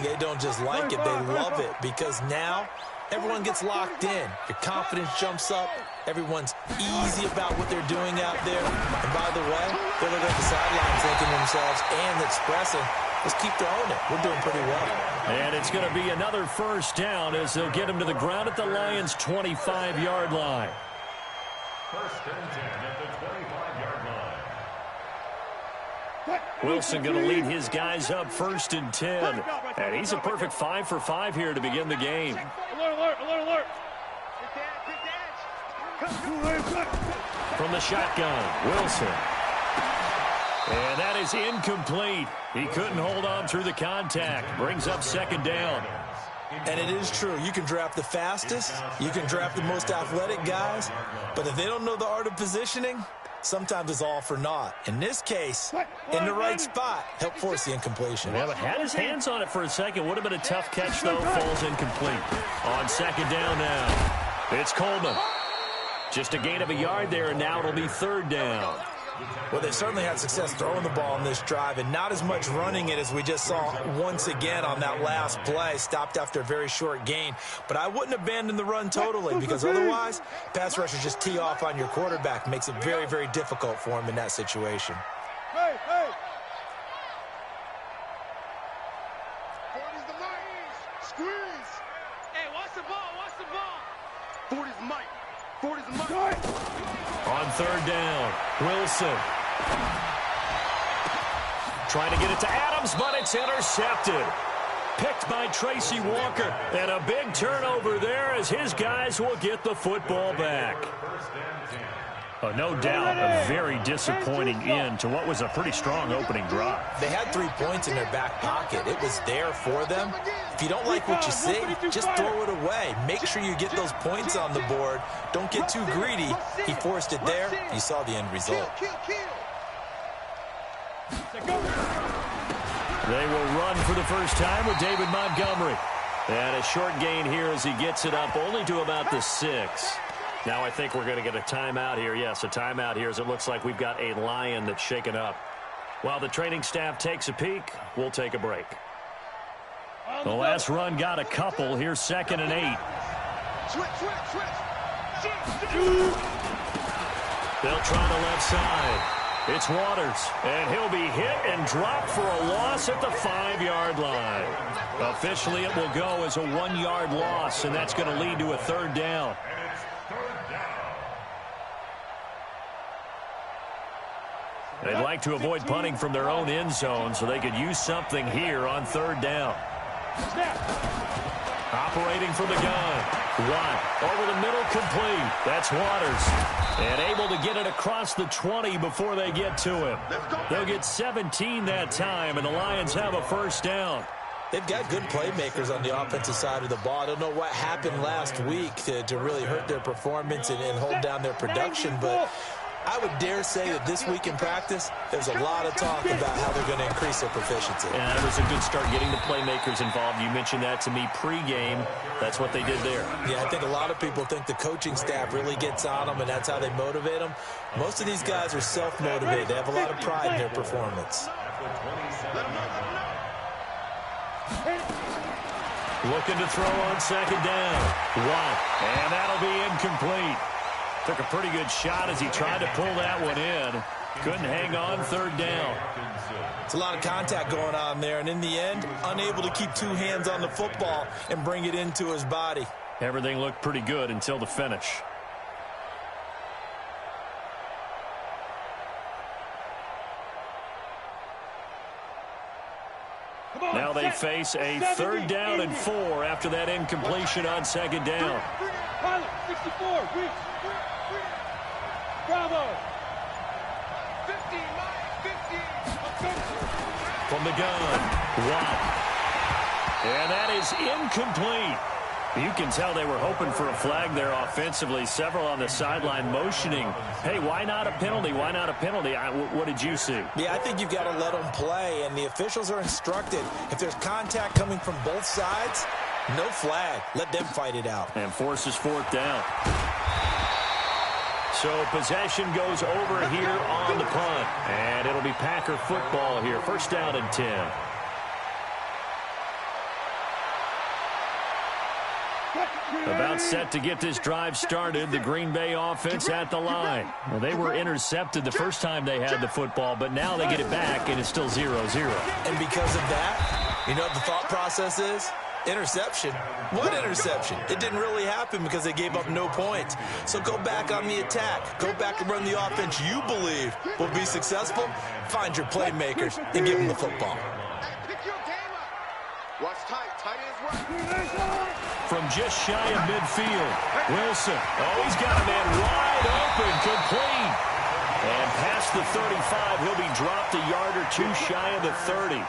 They don't just like it, they love it, because now everyone gets locked in. Your confidence jumps up. Everyone's easy about what they're doing out there. And by the way, they're looking at the sidelines thinking to themselves and expressing, let's keep throwing it. We're doing pretty well. And it's going to be another first down as they'll get him to the ground at the Lions' 25-yard line. 1st and 10 at the 25-yard line. Wilson going to lead his guys up 1st and 10. And he's a perfect 5 for 5 here to begin the game. Alert, alert, alert, alert. From the shotgun, Wilson. And that is incomplete. He couldn't hold on through the contact. Brings up 2nd down. And it is true. You can draft the fastest. You can draft the most athletic guys. But if they don't know the art of positioning, sometimes it's all for naught. In this case, in the right spot, help force the incompletion. Yeah, but had his hands on it for a second. Would have been a tough catch, though. Falls incomplete. On 2nd down now. It's Coleman. Just a gain of a yard there, and now it'll be 3rd down. Well, they've certainly had success throwing the ball on this drive, and not as much running it as we just saw once again on that last play. Stopped after a very short gain. But I wouldn't abandon the run totally, because otherwise, pass rushers just tee off on your quarterback. Makes it very, very difficult for him in that situation. Hey, hey. 40's the Mike. Squeeze. Hey, watch the ball, watch the ball. 40's Mike. 40's the Mike. On 3rd down, Wilson. Trying to get it to Adams, but it's intercepted. Picked by Tracy Walker. And a big turnover there as his guys will get the football back. No doubt a very disappointing end to what was a pretty strong opening drive. They had 3 points in their back pocket. It was there for them. If you don't like what you see, just throw it away. Make sure you get those points on the board. Don't get too greedy. He forced it there. You saw the end result. They will run for the first time with David Montgomery. And a short gain here as he gets it up only to about the 6. Now I think we're going to get a timeout here. Yes, a timeout here as it looks like we've got a Lion that's shaken up. While the training staff takes a peek, we'll take a break. The last run got a couple. Here's 2nd and 8. They'll try the left side. It's Waters, and he'll be hit and dropped for a loss at the 5-yard line. Officially, it will go as a 1-yard loss, and that's going to lead to a 3rd down. They'd like to avoid punting from their own end zone so they could use something here on 3rd down. Operating from the gun, Watt over the middle, complete. That's Waters. And able to get it across the 20 before they get to him. They'll get 17 that time, and the Lions have a first down. They've got good playmakers on the offensive side of the ball. I don't know what happened last week to really hurt their performance and hold down their production, but I would dare say that this week in practice, there's a lot of talk about how they're going to increase their proficiency. And that was a good start getting the playmakers involved. You mentioned that to me pregame. That's what they did there. Yeah, I think a lot of people think the coaching staff really gets on them, and that's how they motivate them. Most of these guys are self-motivated. They have a lot of pride in their performance. Looking to throw on second down. Watt. And that'll be incomplete. Took a pretty good shot as he tried to pull that one in. Couldn't hang on third down. It's a lot of contact going on there, and in the end, unable to keep two hands on the football and bring it into his body. Everything looked pretty good until the finish. Now they face a third down and 4 after that incompletion on second down. Pilot, 64, Bravo. 50, 50. From the gun, Watt. And that is incomplete. You can tell they were hoping for a flag there offensively. Several on the sideline motioning, hey, why not a penalty? Why not a penalty? What did you see? Yeah, I think you've got to let them play, and the officials are instructed. If there's contact coming from both sides, no flag. Let them fight it out. And forces fourth down. So possession goes over here on the punt. And it'll be Packer football here. First down and 10. About set to get this drive started. The Green Bay offense at the line. Well, they were intercepted the first time they had the football, but now they get it back, and it's still 0-0. And because of that, you know what the thought process is? Interception. What interception? It didn't really happen because they gave up no points. So go back on the attack. Go back and run the offense you believe will be successful. Find your playmakers and give them the football. Watch tight ends work. From just shy of midfield, Wilson. Oh, he's got a man wide open, complete. And past the 35, he'll be dropped a yard or two shy of the 30.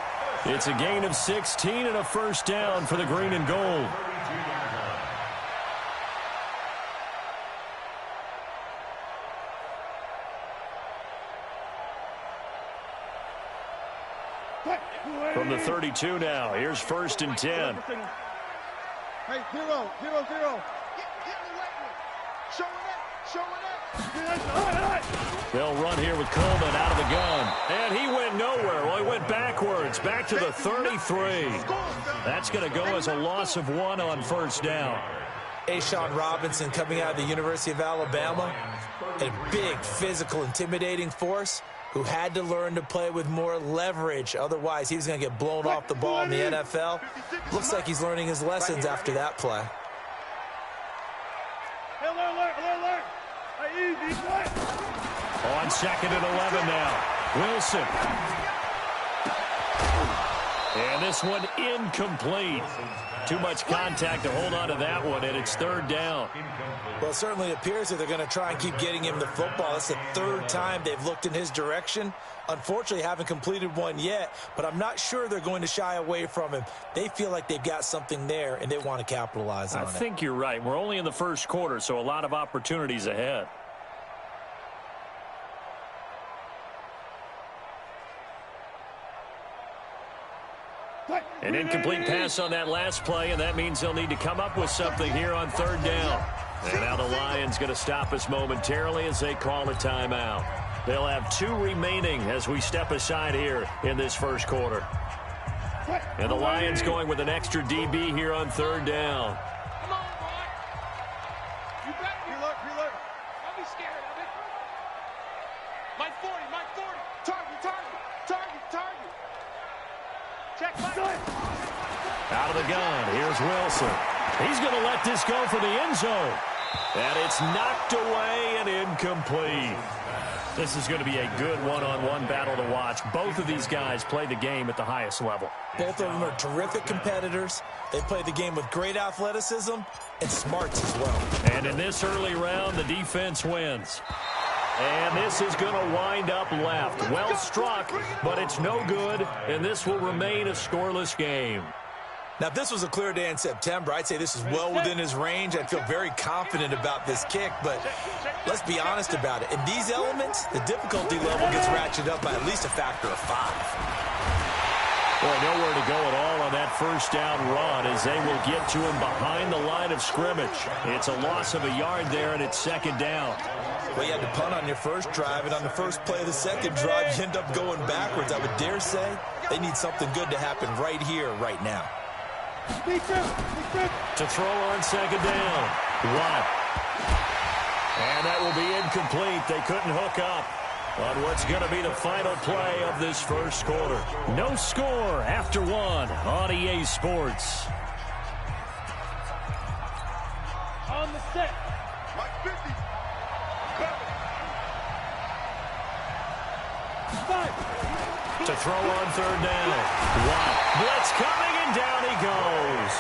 It's a gain of 16 and a first down for the green and gold. From the 32 now, here's first and 10. Hey, 0. They'll run here with Coleman out of the gun. And he went nowhere. Well, he went backwards, back to the 33. That's going to go as a loss of 1 on first down. A'Shawn Robinson coming out of the University of Alabama, a big, physical, intimidating force who had to learn to play with more leverage. Otherwise, he was going to get blown off the ball in the NFL. Looks like he's learning his lessons after that play. Alert. On second and 11 now. Wilson. And this one incomplete. Too much contact to hold on to that one, and it's third down. Well, it certainly appears that they're going to try and keep getting him the football. That's the third time they've looked in his direction. Unfortunately, haven't completed one yet, but I'm not sure they're going to shy away from him. They feel like they've got something there, and they want to capitalize on it. I think you're right. We're only in the first quarter, so a lot of opportunities ahead. An incomplete pass on that last play, and that means they'll need to come up with something here on third down. And now the Lions going to stop us momentarily as they call a timeout. They'll have 2 remaining as we step aside here in this first quarter. And the Lions going with an extra DB here on third down. Come on, boy. You better be alert. Don't be scared of it. Mike 40. Target. Check, Mike. Out of the gun, here's Wilson. He's going to let this go for the end zone. And it's knocked away and incomplete. This is going to be a good one-on-one battle to watch. Both of these guys play the game at the highest level. Both of them are terrific competitors. They play the game with great athleticism and smarts as well. And in this early round, the defense wins. And this is going to wind up left. Well struck, but it's no good, and this will remain a scoreless game. Now, if this was a clear day in September, I'd say this is well within his range. I'd feel very confident about this kick, but let's be honest about it. In these elements, the difficulty level gets ratcheted up by at least a factor of 5. Boy, nowhere to go at all on that first down run as they will get to him behind the line of scrimmage. It's a loss of a yard there, and it's second down. Well, you had to punt on your first drive, and on the first play of the second drive, you end up going backwards. I would dare say they need something good to happen right here, right now. To throw on second down. Watt. And that will be incomplete. They couldn't hook up on what's going to be the final play of this first quarter. No score after 1 on EA Sports. On the set. Like 50. 5. To throw on third down. Watt. Blitz coming, and down he goes.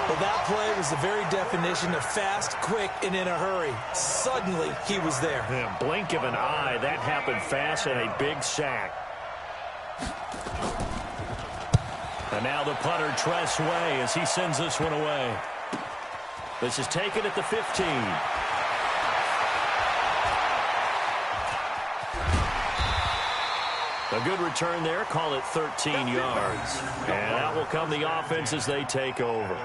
Well, that play was the very definition of fast, quick, and in a hurry. Suddenly, he was there. Yeah, blink of an eye. That happened fast, and a big sack. And now the punter, Tress Way, as he sends this one away. This is taken at the 15. A good return there. Call it 13 yards. And out will come the offense as they take over.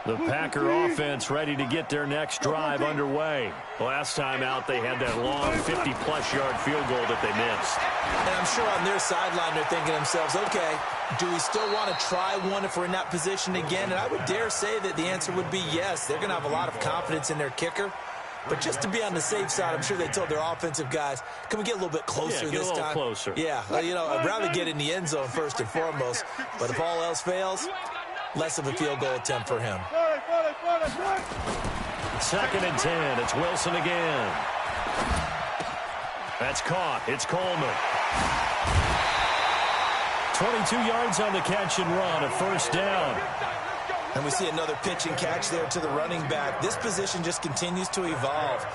The Packer offense ready to get their next drive underway. Last time out, they had that long 50-plus yard field goal that they missed. And I'm sure on their sideline, they're thinking to themselves, okay, do we still want to try one if we're in that position again? And I would dare say that the answer would be yes. They're going to have a lot of confidence in their kicker. But just to be on the safe side, I'm sure they told their offensive guys, can we get a little bit closer this time? Closer. Yeah, I'd rather get in the end zone first and foremost. But if all else fails, less of a field goal attempt for him. Second and 10. It's Wilson again. That's caught. It's Coleman. 22 yards on the catch and run, a first down. And we see another pitch and catch there to the running back. This position just continues to evolve.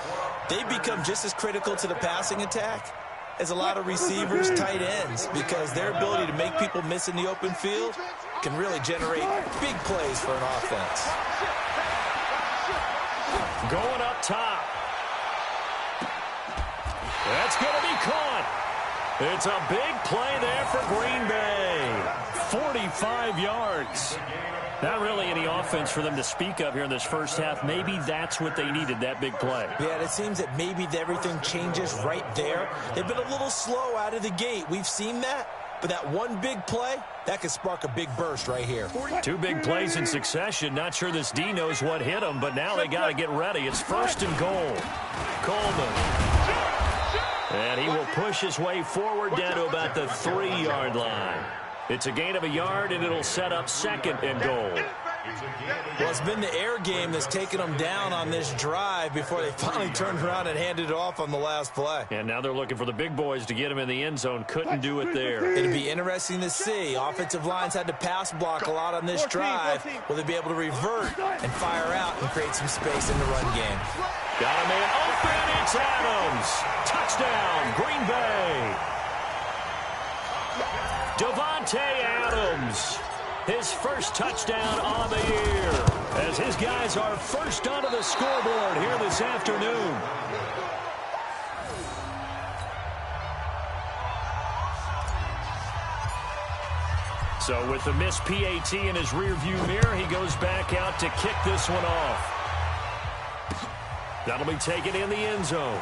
They become just as critical to the passing attack as a lot of receivers, tight ends, because their ability to make people miss in the open field can really generate big plays for an offense. Going up top. That's going to be caught. It's a big play there for Green Bay. 45 yards. Not really any offense for them to speak of here in this first half. Maybe that's what they needed, that big play. Yeah, and it seems that maybe everything changes right there. They've been a little slow out of the gate. We've seen that. But that one big play, that could spark a big burst right here. 2 big plays in succession. Not sure this D knows what hit him, but now they got to get ready. It's first and goal. Coleman. And he will push his way forward down to about the 3-yard line. It's a gain of a yard, and it'll set up second and goal. Well, it's been the air game that's taken them down on this drive before they finally turned around and handed it off on the last play. And now they're looking for the big boys to get them in the end zone. Couldn't do it there. It'll be interesting to see. Offensive lines had to pass block a lot on this drive. Will they be able to revert and fire out and create some space in the run game? Got a man open. It's Adams. Touchdown, Green Bay. Davante Adams. His first touchdown on the year as his guys are first onto the scoreboard here this afternoon. So with the missed PAT in his rearview mirror, he goes back out to kick this one off. That'll be taken in the end zone.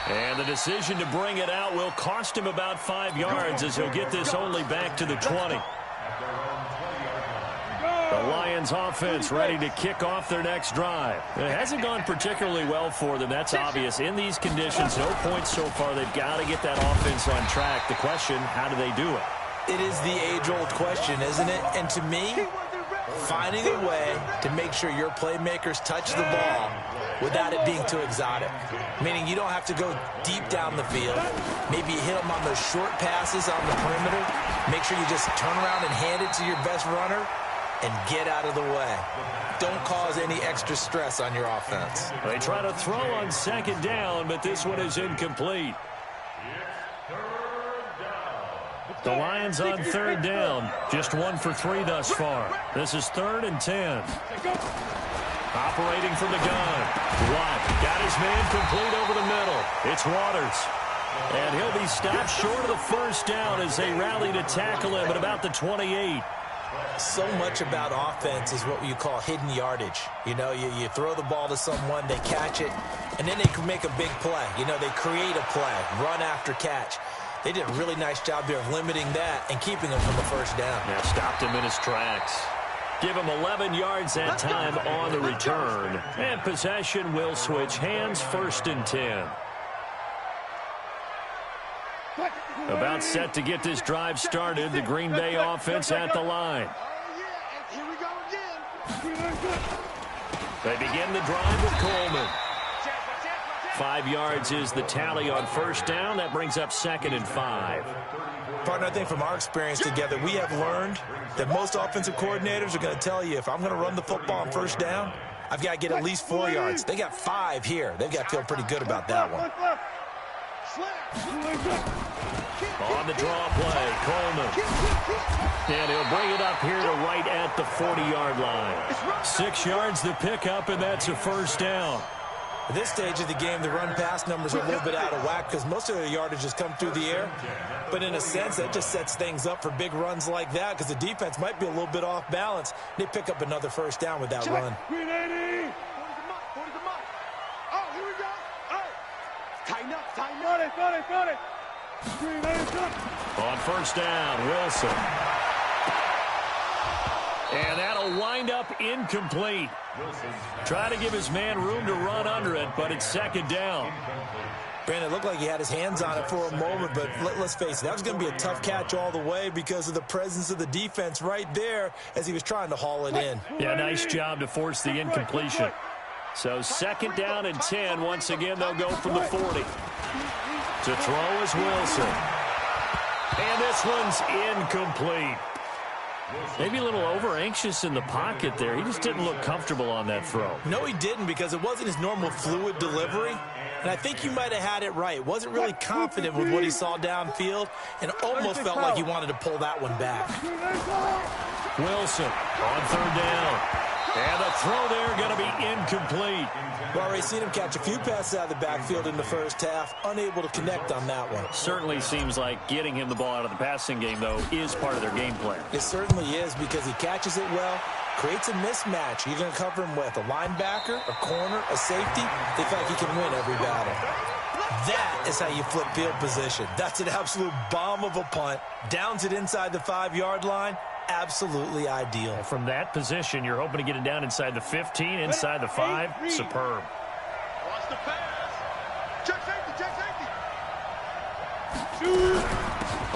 And the decision to bring it out will cost him about 5 yards as he'll get this only back to the 20. The Lions offense ready to kick off their next drive. It hasn't gone particularly well for them. That's obvious. In these conditions, no points so far. They've got to get that offense on track. The question, how do they do it? It is the age-old question, isn't it? And to me, finding a way to make sure your playmakers touch the ball without it being too exotic. Meaning you don't have to go deep down the field. Maybe you hit them on those short passes on the perimeter. Make sure you just turn around and hand it to your best runner and get out of the way. Don't cause any extra stress on your offense. They try to throw on second down, but this one is incomplete. The Lions on third down. Just 1 for 3 thus far. This is 3rd and 10. Operating from the gun. Watt got his man complete over the middle. It's Waters. And he'll be stopped short of the first down as they rally to tackle him at about the 28. So much about offense is what you call hidden yardage. You know, you throw the ball to someone, they catch it, and then they can make a big play. You know, they create a play, run after catch. They did a really nice job there of limiting that and keeping him from the first down. Yeah, stopped him in his tracks. Give him 11 yards that time on the return. And possession will switch hands, 1st and 10. About set to get this drive started. The Green Bay offense at the line. They begin the drive with Coleman. 5 yards is the tally on first down. That brings up 2nd and 5. Partner, I think from our experience together, we have learned that most offensive coordinators are going to tell you, if I'm going to run the football on first down, I've got to get at least 4 yards. They got 5 here. They've got to feel pretty good about that one. On the draw play, Coleman. And he'll bring it up here to right at the 40-yard line. 6 yards to pick up, and that's a first down. At this stage of the game, the run-pass numbers are a little bit out of whack because most of their yardage has come through the air. But in a sense, that just sets things up for big runs like that because the defense might be a little bit off balance. They pick up another first down with that run. Green 80. Oh, here we go. Oh. Tighten up, tighten up. Got it. Green 80. On first down, Wilson. And that'll wind up incomplete. Try to give his man room to run under it, but it's 2nd down. Brandon, it looked like he had his hands on it for a moment, but let's face it, that was going to be a tough catch all the way because of the presence of the defense right there as he was trying to haul it in. Yeah, nice job to force the incompletion. So 2nd down and 10. Once again, they'll go from the 40. To throw is Wilson. And this one's incomplete. Maybe a little over-anxious in the pocket there. He just didn't look comfortable on that throw. No, he didn't because it wasn't his normal fluid delivery. And I think you might have had it right. Wasn't really confident with what he saw downfield and almost felt like he wanted to pull that one back. Wilson on 3rd down. And the throw there going to be incomplete. Well, we've seen him catch a few passes out of the backfield in the first half, unable to connect on that one. Certainly seems like getting him the ball out of the passing game, though, is part of their game plan. It certainly is because he catches it well, creates a mismatch. You're going to cover him with a linebacker, a corner, a safety. They feel like he can win every battle. That is how you flip field position. That's an absolute bomb of a punt. Downs it inside the 5-yard line. Absolutely ideal. From that position, you're hoping to get it down inside the 15, inside the 5. Superb. Watch the pass. Check safety.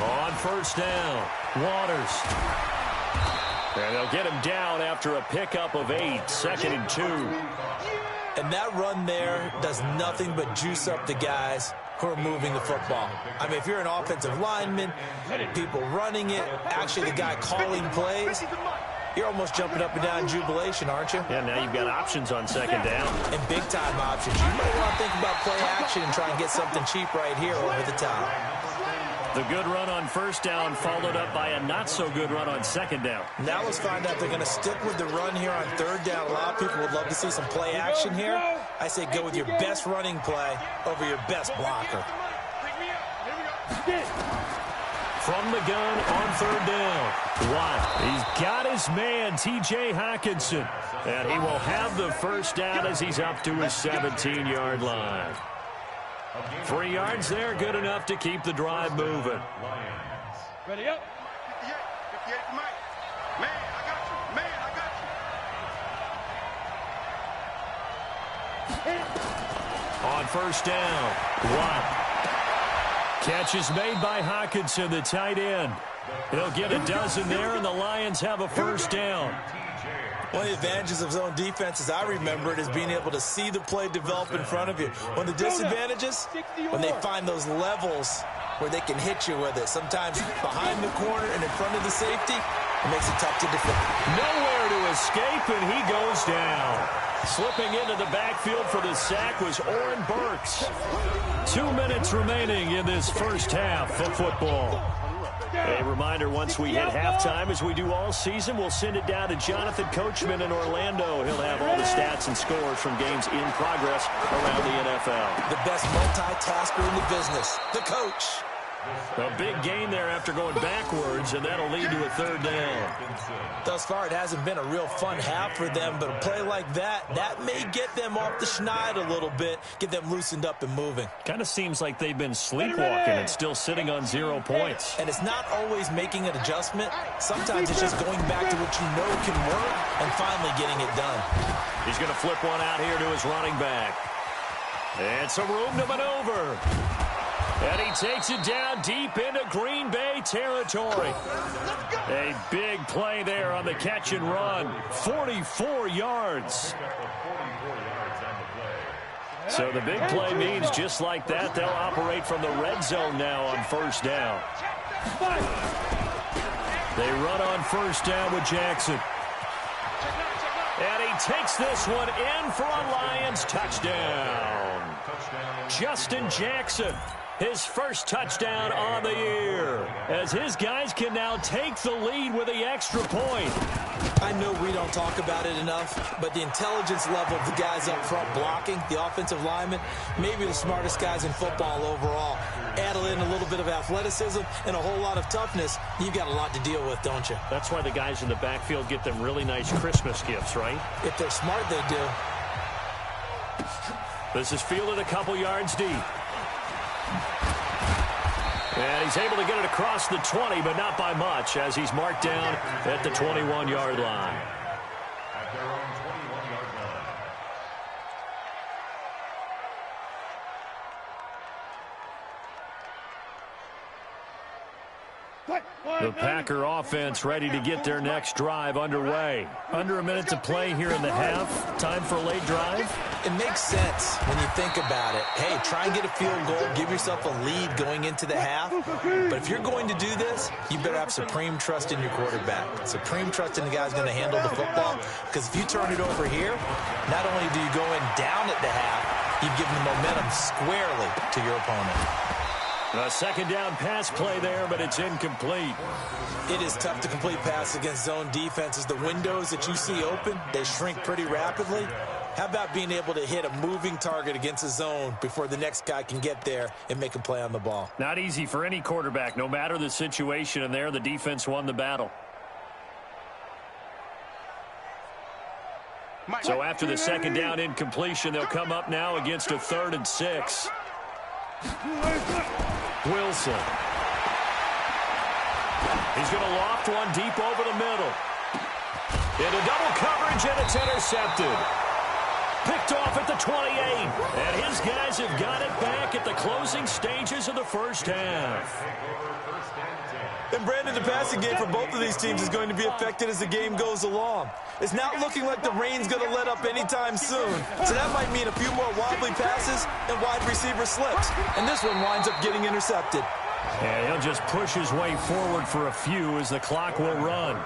On first down, Waters. And they'll get him down after a pickup of 8, 2nd and 2. And that run there does nothing but juice up the guys who are moving the football. I mean, if you're an offensive lineman, people running it, actually the guy calling plays, you're almost jumping up and down in jubilation, aren't you? Yeah, now you've got options on 2nd down. And big-time options. You might want to think about play action and try and get something cheap right here over the top. The good run on first down followed up by a not-so-good run on 2nd down. Now let's find out if they're going to stick with the run here on 3rd down. A lot of people would love to see some play action here. I say go with your best running play over your best blocker. From the gun on 3rd down. Watt, he's got his man, T.J. Hockenson. And he will have the first down as he's up to his 17-yard line. 3 yards there, good enough to keep the drive moving. Ready up. 58 for Mike. Man, I got you. On first down, Watt. Catch is made by Hockenson, the tight end. He'll get a dozen there, and the Lions have a first down. One of the advantages of zone defense, as I remember it, is being able to see the play develop in front of you. One of the disadvantages, when they find those levels where they can hit you with it. Sometimes behind the corner and in front of the safety, it makes it tough to defend. Nowhere to escape, and he goes down. Slipping into the backfield for the sack was Oren Burks. 2 minutes remaining in this first half of football. A reminder, once we hit halftime, as we do all season, we'll send it down to Jonathan Coachman in Orlando. He'll have all the stats and scores from games in progress around the NFL. The best multitasker in the business, the coach. A big gain there after going backwards, and that'll lead to a third down. Thus far, it hasn't been a real fun half for them, but a play like that may get them off the schneid a little bit, get them loosened up and moving. Kind of seems like they've been sleepwalking and still sitting on 0 points. And it's not always making an adjustment. Sometimes it's just going back to what you know can work and finally getting it done. He's going to flip one out here to his running back. And some room to maneuver. And he takes it down deep into Green Bay territory. A big play there on the catch and run. 44 yards. So the big play means just like that, they'll operate from the red zone now on first down. They run on first down with Jackson. And he takes this one in for a Lions touchdown. Justin Jackson. His first touchdown on the year, as his guys can now take the lead with the extra point. I know we don't talk about it enough, but the intelligence level of the guys up front blocking, the offensive linemen, maybe the smartest guys in football overall. Add in a little bit of athleticism and a whole lot of toughness, you've got a lot to deal with, don't you? That's why the guys in the backfield get them really nice Christmas gifts, right? If they're smart, they do. This is fielded a couple yards deep. And he's able to get it across the 20, but not by much, as he's marked down at the 21-yard line. At their own 21-yard line. The Packer offense ready to get their next drive underway. Under a minute to play here in the half. Time for a late drive. It makes sense when you think about it. Hey, try and get a field goal. Give yourself a lead going into the half. But if you're going to do this, you better have supreme trust in your quarterback. Supreme trust in the guy's going to handle the football. Because if you turn it over here, not only do you go in down at the half, you've given the momentum squarely to your opponent. A second down pass play there, but it's incomplete. It is tough to complete pass against zone defenses. The windows that you see open, they shrink pretty rapidly. How about being able to hit a moving target against a zone before the next guy can get there and make a play on the ball? Not easy for any quarterback, no matter the situation, and there the defense won the battle. So after the second down incompletion, they'll come up now against a 3rd and 6. Wilson. He's going to loft one deep over the middle. Into double coverage, and it's intercepted. Picked off at the 28. And his guys have got it back at the closing stages of the first half. And Brandon, the passing game for both of these teams is going to be affected as the game goes along. It's not looking like the rain's going to let up anytime soon. So that might mean a few more wobbly passes and wide receiver slips. And this one winds up getting intercepted. And he'll just push his way forward for a few as the clock will run.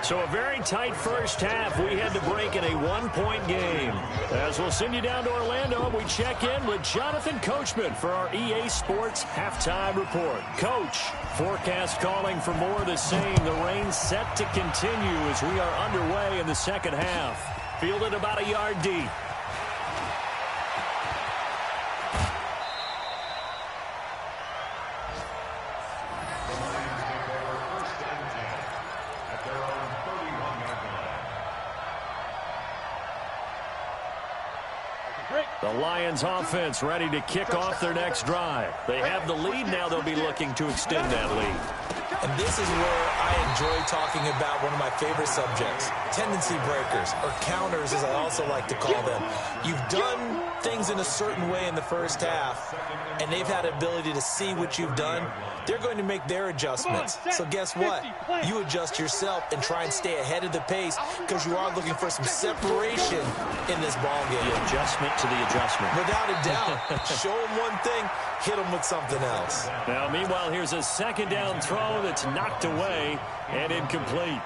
So a very tight first half. We had to break in a 1-point game. As we'll send you down to Orlando, we check in with Jonathan Coachman for our EA Sports Halftime Report. Coach, forecast calling for more of the same. The rain set to continue as we are underway in the second half. Fielded about a yard deep. The Lions offense ready to kick off their next drive. They have the lead now. They'll be looking to extend that lead. And this is where I enjoy talking about one of my favorite subjects, tendency breakers, or counters as I also like to call them. You've done things in a certain way in the first half, and they've had the ability to see what you've done. They're going to make their adjustments. So guess what? You adjust yourself and try and stay ahead of the pace because you are looking for some separation in this ball game. The adjustment to the adjustment. Without a doubt. Show them one thing, hit them with something else. Now, meanwhile, here's a second down throw that's knocked away and incomplete.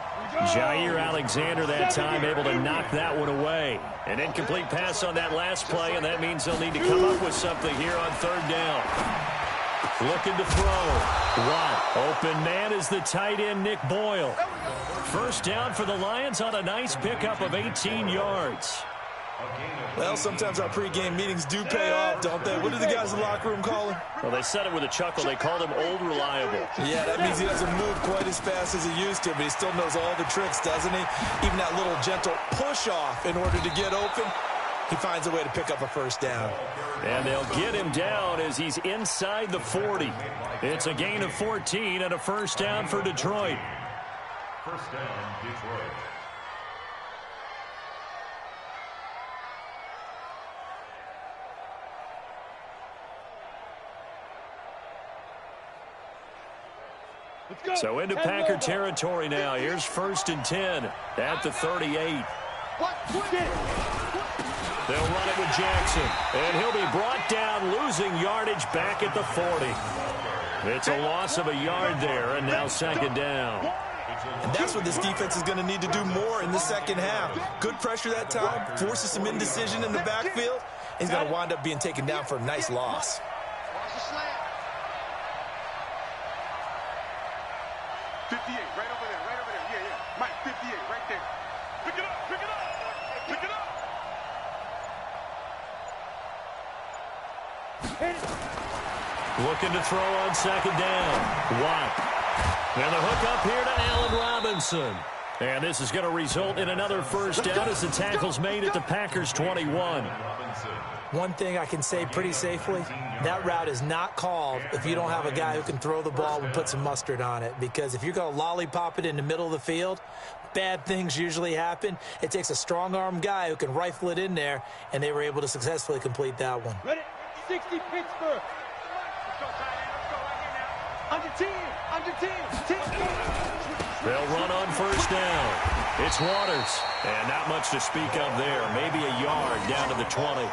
Jair Alexander that time able to knock that one away. An incomplete pass on that last play, and that means they'll need to come up with something here on third down. Looking to throw. Watt. Open man is the tight end, Nick Boyle. First down for the Lions on a nice pickup of 18 yards. Well, sometimes our pregame meetings do pay off, don't they? What do the guys in the locker room call him? Well, they said it with a chuckle. They called him Old Reliable. Yeah, that means he doesn't move quite as fast as he used to, but he still knows all the tricks, doesn't he? Even that little gentle push-off in order to get open, he finds a way to pick up a first down. And they'll get him down as he's inside the 40. It's a gain of 14 and a first down for Detroit. First down, Detroit. So into Packer territory now. Here's 1st and 10 at the 38. They'll run it with Jackson, and he'll be brought down, losing yardage back at the 40. It's a loss of a yard there, and now second down. And that's what this defense is going to need to do more in the second half. Good pressure that time, forces some indecision in the backfield. He's going to wind up being taken down for a nice loss. 58, right over there, yeah. Mike, 58, right there. Pick it up, pick it up, pick it up. Looking to throw on second down. Watt. And the hook up here to Allen Robinson. And this is going to result in another first down as the tackle's made at the Packers 21. One thing I can say pretty safely, that route is not called if you don't have a guy who can throw the ball and put some mustard on it. Because if you're going to lollipop it in the middle of the field, bad things usually happen. It takes a strong-arm guy who can rifle it in there, and they were able to successfully complete that one. Ready? 60 Pittsburgh. Under 10. They'll run on first down. It's Waters. And not much to speak of there. Maybe a yard down to the 20.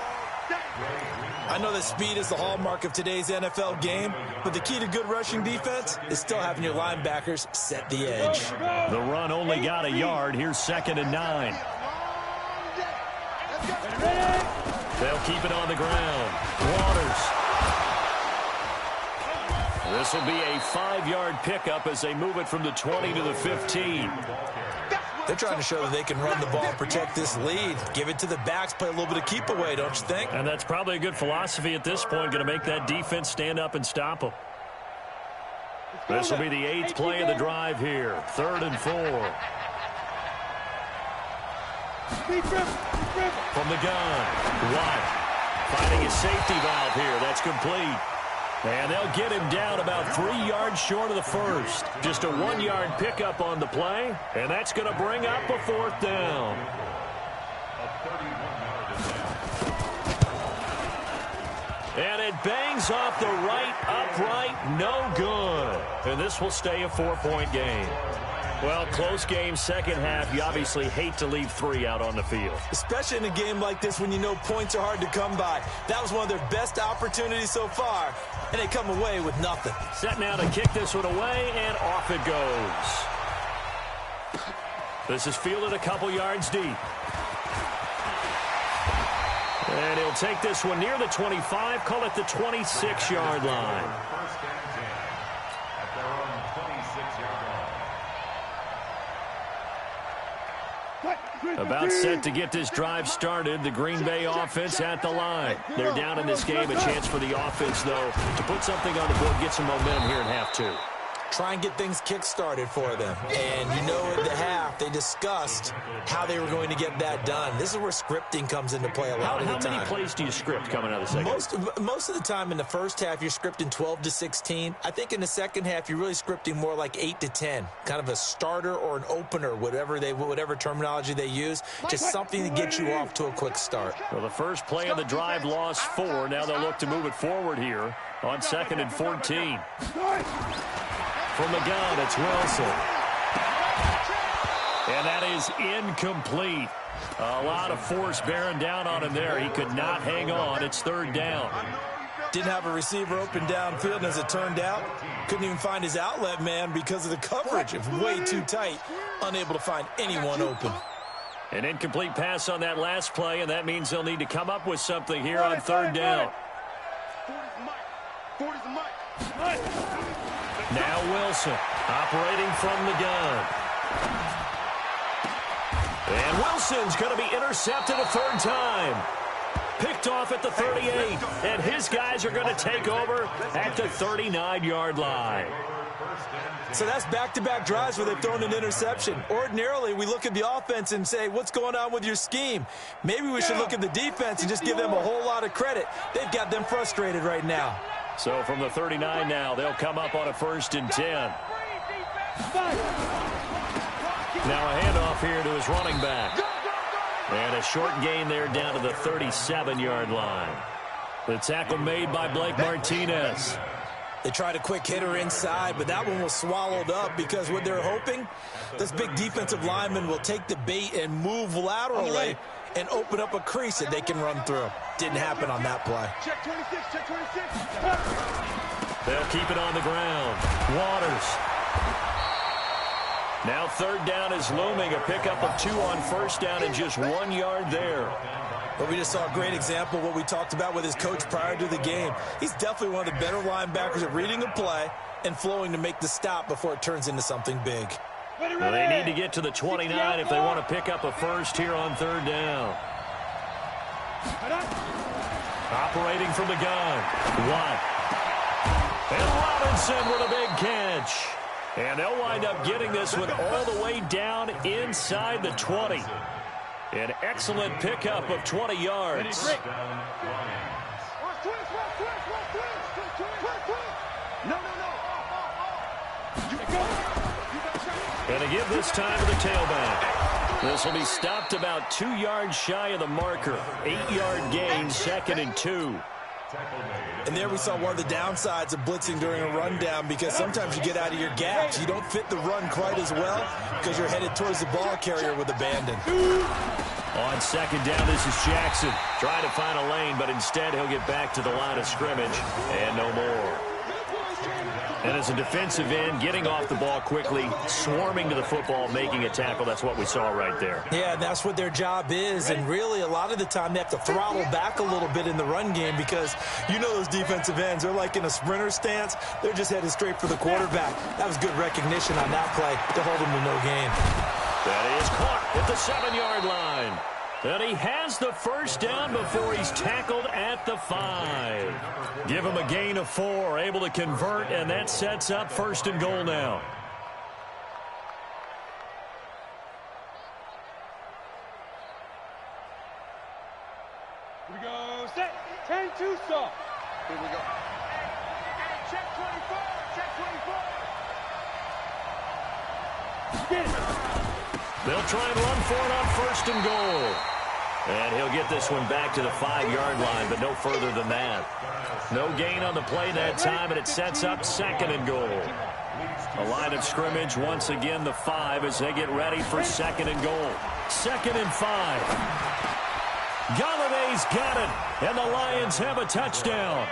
I know that speed is the hallmark of today's NFL game, but the key to good rushing defense is still having your linebackers set the edge. The run only got a yard. Here's 2nd and 9. They'll keep it on the ground. Waters. This will be a 5-yard pickup as they move it from the 20 to the 15. They're trying to show that they can run the ball, protect this lead, give it to the backs, play a little bit of keep away, don't you think? And that's probably a good philosophy at this point, going to make that defense stand up and stop them. This will be the 8th play of the drive here. 3rd and 4. From the gun, Watt finding his safety valve here. That's complete. And they'll get him down about 3 yards short of the first. Just a 1-yard pickup on the play, and that's going to bring up a 4th down. And it bangs off the right upright, no good. And this will stay a 4-point game. Well, close game, second half. You obviously hate to leave 3 out on the field. Especially in a game like this when you know points are hard to come by. That was one of their best opportunities so far, and they come away with nothing. Set now to kick this one away, and off it goes. This is fielded a couple yards deep. And he'll take this one near the 25, call it the 26-yard line. About set to get this drive started. The Green Bay offense at the line. They're down in this game. A chance for the offense, though, to put something on the board, get some momentum here in half 2. try and get things kick-started for them. And you know, at the half, they discussed how they were going to get that done. This is where scripting comes into play a lot of the time. How many plays do you script coming out of the second? Most of the time in the first half, you're scripting 12 to 16. I think in the second half, you're really scripting more like 8 to 10, kind of a starter or an opener, whatever terminology they use, just something to get you off to a quick start. Well, the first play of the drive lost 4. Now they'll look to move it forward here on 2nd and 14. From the gun, it's Wilson. And that is incomplete. A lot of force bearing down on him there. He could not hang on. It's 3rd down. Didn't have a receiver open downfield, and as it turned out, couldn't even find his outlet man because of the coverage. It's way too tight, unable to find anyone open. An incomplete pass on that last play, and that means they'll need to come up with something here on 3rd down. Now Wilson operating from the gun. And Wilson's going to be intercepted a 3rd time. Picked off at the 38, and his guys are going to take over at the 39-yard line. So that's back-to-back drives where they've thrown an interception. Ordinarily, we look at the offense and say, what's going on with your scheme? Maybe we should look at the defense and just give them a whole lot of credit. They've got them frustrated right now. So from the 39 now, they'll come up on a 1st and 10. Now a handoff here to his running back. And a short gain there down to the 37-yard line. The tackle made by Blake Martinez. They tried a quick hitter inside, but that one was swallowed up because what they're hoping, this big defensive lineman will take the bait and move laterally and open up a crease that they can run through. Didn't happen on that play. Check 26, check 26. They'll keep it on the ground. Waters. Now 3rd down is looming. A pickup of 2 on 1st down and just 1 yard there. But we just saw a great example of what we talked about with his coach prior to the game. He's definitely one of the better linebackers at reading a play and flowing to make the stop before it turns into something big. Well, they need to get to the 29 if they want to pick up a 1st here on 3rd down. Operating from the gun. Watt. And Robinson with a big catch. And they'll wind up getting this one all the way down inside the 20. An excellent pickup of 20 yards. And a give this time to the tailback. This will be stopped about 2 yards shy of the marker. 8-yard gain, 2nd and 2. And there we saw one of the downsides of blitzing during a rundown because sometimes you get out of your gaps. You don't fit the run quite as well because you're headed towards the ball carrier with abandon. On 2nd down, this is Jackson. Trying to find a lane, but instead he'll get back to the line of scrimmage and no more. And as a defensive end, getting off the ball quickly, swarming to the football, making a tackle, that's what we saw right there. Yeah, and that's what their job is. And really, a lot of the time, they have to throttle back a little bit in the run game because you know those defensive ends, they're like in a sprinter stance. They're just headed straight for the quarterback. That was good recognition on that play to hold them to no gain. That is caught at the 7-yard line. And he has the 1st down before he's tackled at the 5. Give him a gain of 4, able to convert, and that sets up 1st and goal now. Here we go. Set. 10-2 stop. Here we go. Hey, check 24. Check 24. Get it. They'll try and run for it on 1st and goal. And he'll get this one back to the 5-yard line, but no further than that. No gain on the play that time, and it sets up 2nd and goal. A line of scrimmage, once again, the 5 as they get ready for 2nd and goal. 2nd and 5. Galladay's got it, and the Lions have a touchdown.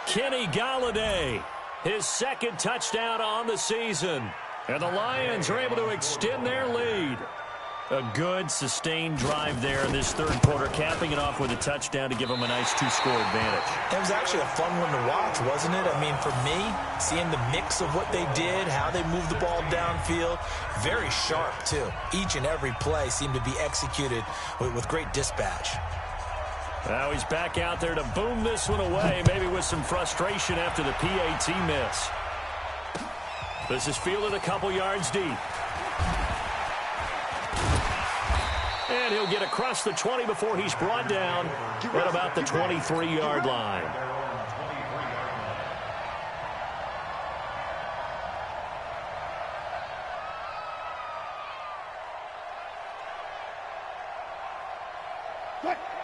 Kenny Galladay, his 2nd touchdown on the season. And the Lions are able to extend their lead. A good, sustained drive there in this 3rd quarter, capping it off with a touchdown to give them a nice 2-score advantage. It was actually a fun one to watch, wasn't it? I mean, for me, seeing the mix of what they did, how they moved the ball downfield, very sharp, too. Each and every play seemed to be executed with great dispatch. Now he's back out there to boom this one away, maybe with some frustration after the PAT miss. This is fielded a couple yards deep. And he'll get across the 20 before he's brought down at about the 23-yard line.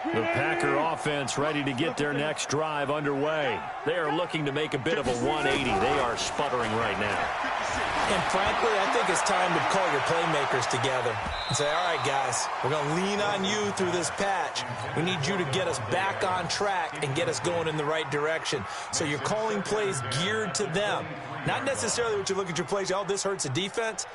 The Packer offense ready to get their next drive underway. They are looking to make a bit of a 180. They are sputtering right now. And frankly, I think it's time to call your playmakers together and say, all right, guys, we're going to lean on you through this patch. We need you to get us back on track and get us going in the right direction. So you're calling plays geared to them. Not necessarily what you look at your plays, oh, this hurts the defense.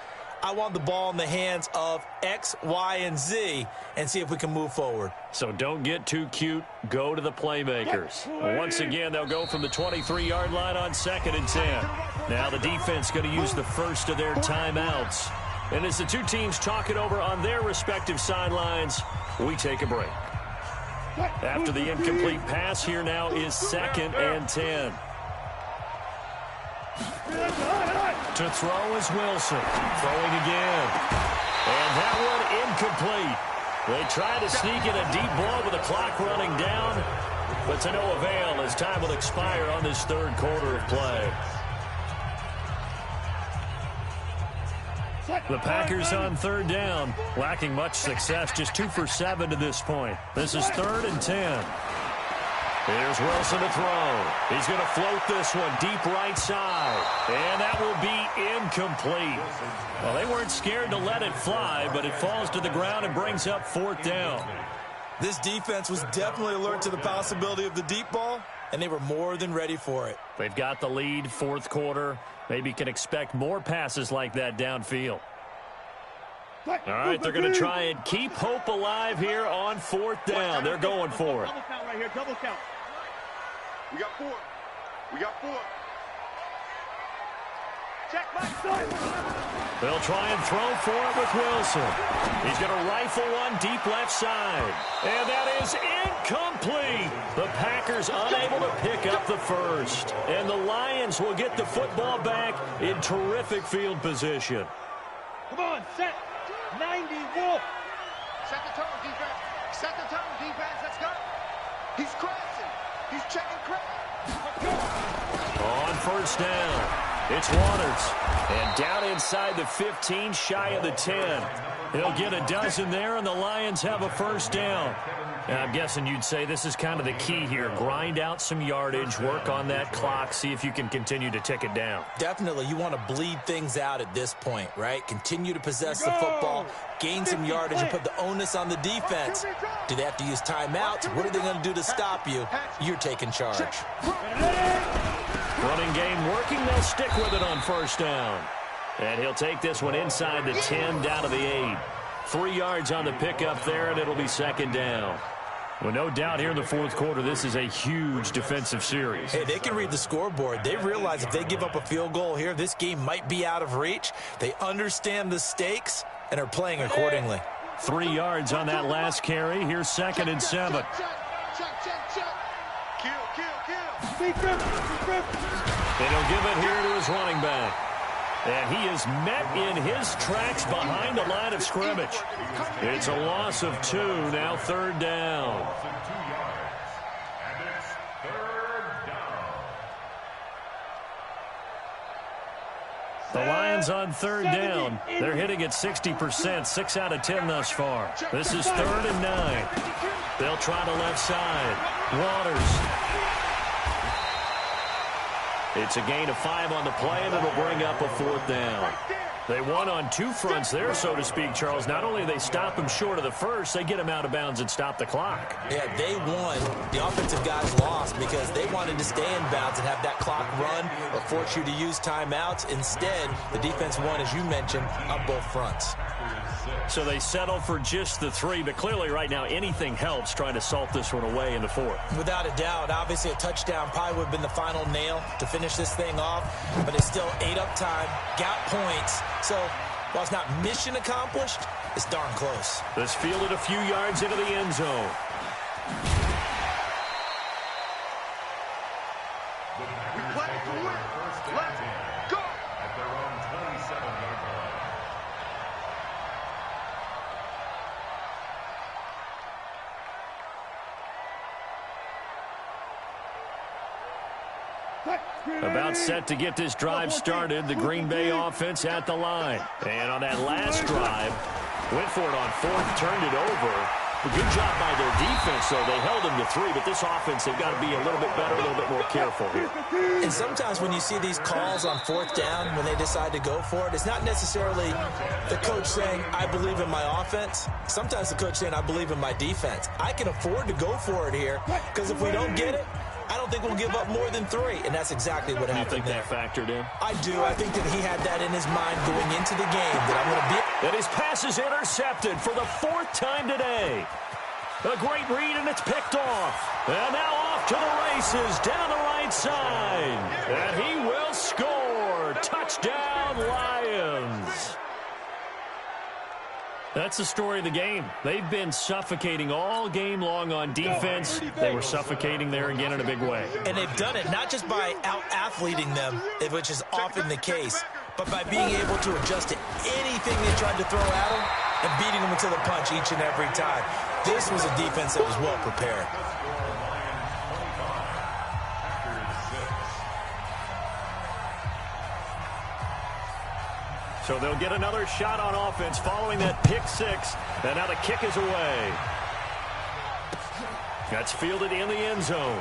I want the ball in the hands of X, Y, and Z and see if we can move forward. So don't get too cute. Go to the playmakers. Once again, they'll go from the 23-yard line on 2nd and 10. Now the defense going to use the first of their timeouts. And as the two teams talk it over on their respective sidelines, we take a break. After the incomplete pass, here now is 2nd and 10. To throw is Wilson. Throwing again. And that one incomplete. They try to sneak in a deep ball with the clock running down, but to no avail as time will expire on this third quarter of play. The Packers on 3rd down, lacking much success, just 2 for 7 to this point. This is 3rd and 10. Here's Wilson to throw. He's going to float this one deep right side. And that will be incomplete. Well, they weren't scared to let it fly, but it falls to the ground and brings up 4th down. This defense was definitely alert to the possibility of the deep ball, and they were more than ready for it. They've got the lead, 4th quarter. Maybe can expect more passes like that downfield. All right, they're going to try and keep hope alive here on 4th down. They're going for it. Double count right here, double count. We got 4. We got 4. Check my side. They'll try and throw for it with Wilson. He's going to rifle one deep left side. And that is incomplete. The Packers unable to pick up the first. And the Lions will get the football back in terrific field position. Come on, set. 90 Wolf. Set the tone, defense. Set the tone, defense. Let's go. He's crashing. He's checking crash. On 1st down, it's Waters. And down inside the 15, shy of the 10. He'll get a dozen there, and the Lions have a 1st down. And I'm guessing you'd say this is kind of the key here. Grind out some yardage, work on that clock, see if you can continue to tick it down. Definitely, you want to bleed things out at this point, right? Continue to possess the football, gain some yardage, and put the onus on the defense. Do they have to use timeouts? What are they going to do to stop you? You're taking charge. Running game working. They'll stick with it on 1st down. And he'll take this one inside the 10, down to the 8. 3 yards on the pickup there, and it'll be 2nd down. Well, no doubt here in the 4th quarter, this is a huge defensive series. Hey, they can read the scoreboard. They realize if they give up a field goal here, this game might be out of reach. They understand the stakes and are playing accordingly. 3 yards on that last carry. Here's 2nd and 7. Kill. And he'll give it here to his running back. And he is met in his tracks behind the line of scrimmage. It's a loss of 2, now 3rd down. The Lions on 3rd down. They're hitting at 60%, 6 out of 10 thus far. This is 3rd and 9. They'll try the left side. Waters. It's a gain of 5 on the play, and it'll bring up a 4th down. They won on 2 fronts there, so to speak, Charles. Not only do they stop him short of the first, they get him out of bounds and stop the clock. Yeah, they won. The offensive guys lost because they wanted to stay in bounds and have that clock run or force you to use timeouts. Instead, the defense won, as you mentioned, on both fronts. So they settle for just the 3, but clearly right now anything helps trying to salt this one away in the 4th. Without a doubt, obviously a touchdown probably would have been the final nail to finish this thing off, but it's still 8 up time, got points. So while it's not mission accomplished, it's darn close. This fielded a few yards into the end zone. We play to win. Let's go. About set to get this drive started. The Green Bay offense at the line. And on that last drive, went for it on fourth, turned it over. A good job by their defense, though. They held them to 3, but this offense, they've got to be a little bit better, a little bit more careful here. And sometimes when you see these calls on fourth down, when they decide to go for it, it's not necessarily the coach saying, I believe in my offense. Sometimes the coach saying, I believe in my defense. I can afford to go for it here, because if we don't get it, I don't think we'll give up more than 3, and that's exactly what happened there. You think that factored in? I do. I think that he had that in his mind going into the game, that I'm going to be... And his pass is intercepted for the 4th time today. A great read, and it's picked off. And now off to the races down the right side. And he will score. Touchdown, Lions. That's the story of the game. They've been suffocating all game long on defense. They were suffocating there again in a big way. And they've done it not just by out-athleting them, which is often the case, but by being able to adjust to anything they tried to throw at them and beating them to the punch each and every time. This was a defense that was well prepared. So they'll get another shot on offense following that pick 6. And now the kick is away. That's fielded in the end zone.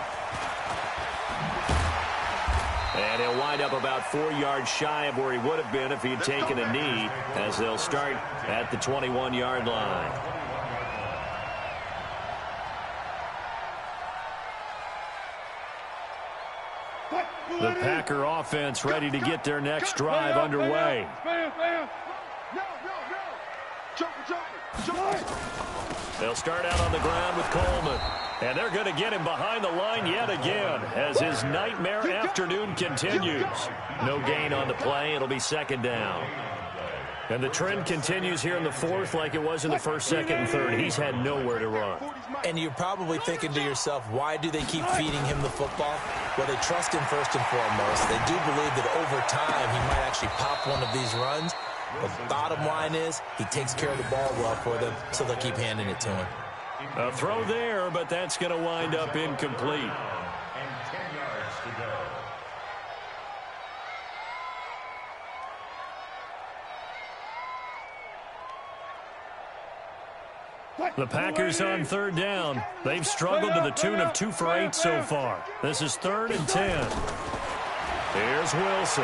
And he'll wind up about 4 yards shy of where he would have been if he had taken a knee, as they'll start at the 21-yard line. The Packer offense ready to get their next drive underway. They'll start out on the ground with Coleman. And they're going to get him behind the line yet again as his nightmare afternoon continues. No gain on the play. It'll be 2nd down. And the trend continues here in the 4th like it was in the 1st, 2nd, and 3rd. He's had nowhere to run. And you're probably thinking to yourself, why do they keep feeding him the football? Well, they trust him first and foremost. They do believe that over time he might actually pop one of these runs. But bottom line is he takes care of the ball well for them, so they'll keep handing it to him. A throw there, but that's going to wind up incomplete. And 10 yards to go. The Packers on 3rd down. They've struggled to the tune of 2 for 8 so far. This is 3rd and 10. Here's Wilson.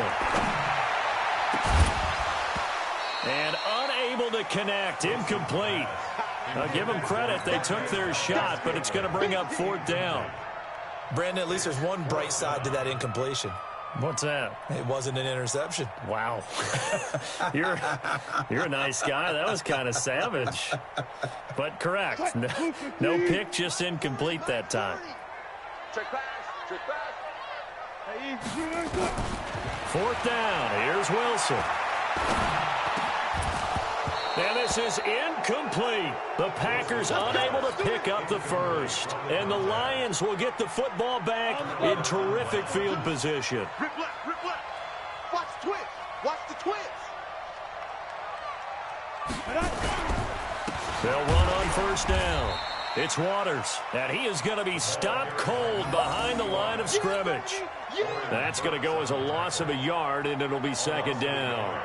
And unable to connect. Incomplete. Now give them credit. They took their shot, but it's going to bring up 4th down. Brandon, at least there's one bright side to that incompletion. What's that? It wasn't an interception. Wow. You're a nice guy. That was kind of savage. But correct. No pick, just incomplete that time. Check pass. 4th down. Here's Wilson. And this is incomplete. The Packers unable to pick up the first. And the Lions will get the football back in terrific field position. Rip left. Watch the twist. Watch the twist. They'll run on 1st down. It's Waters, and he is going to be stopped cold behind the line of scrimmage. That's going to go as a loss of a yard, and it'll be 2nd down.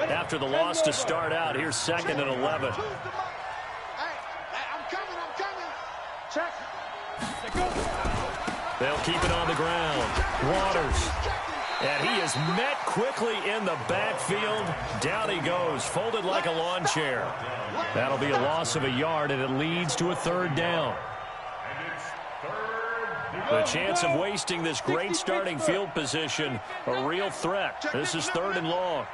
After the loss to start out, here's 2nd and 11. I'm coming. Check. They'll keep it on the ground. Waters. And he is met quickly in the backfield. Down he goes, folded like a lawn chair. That'll be a loss of a yard, and it leads to a 3rd down. The chance of wasting this great starting field position, a real threat. This is 3rd and long.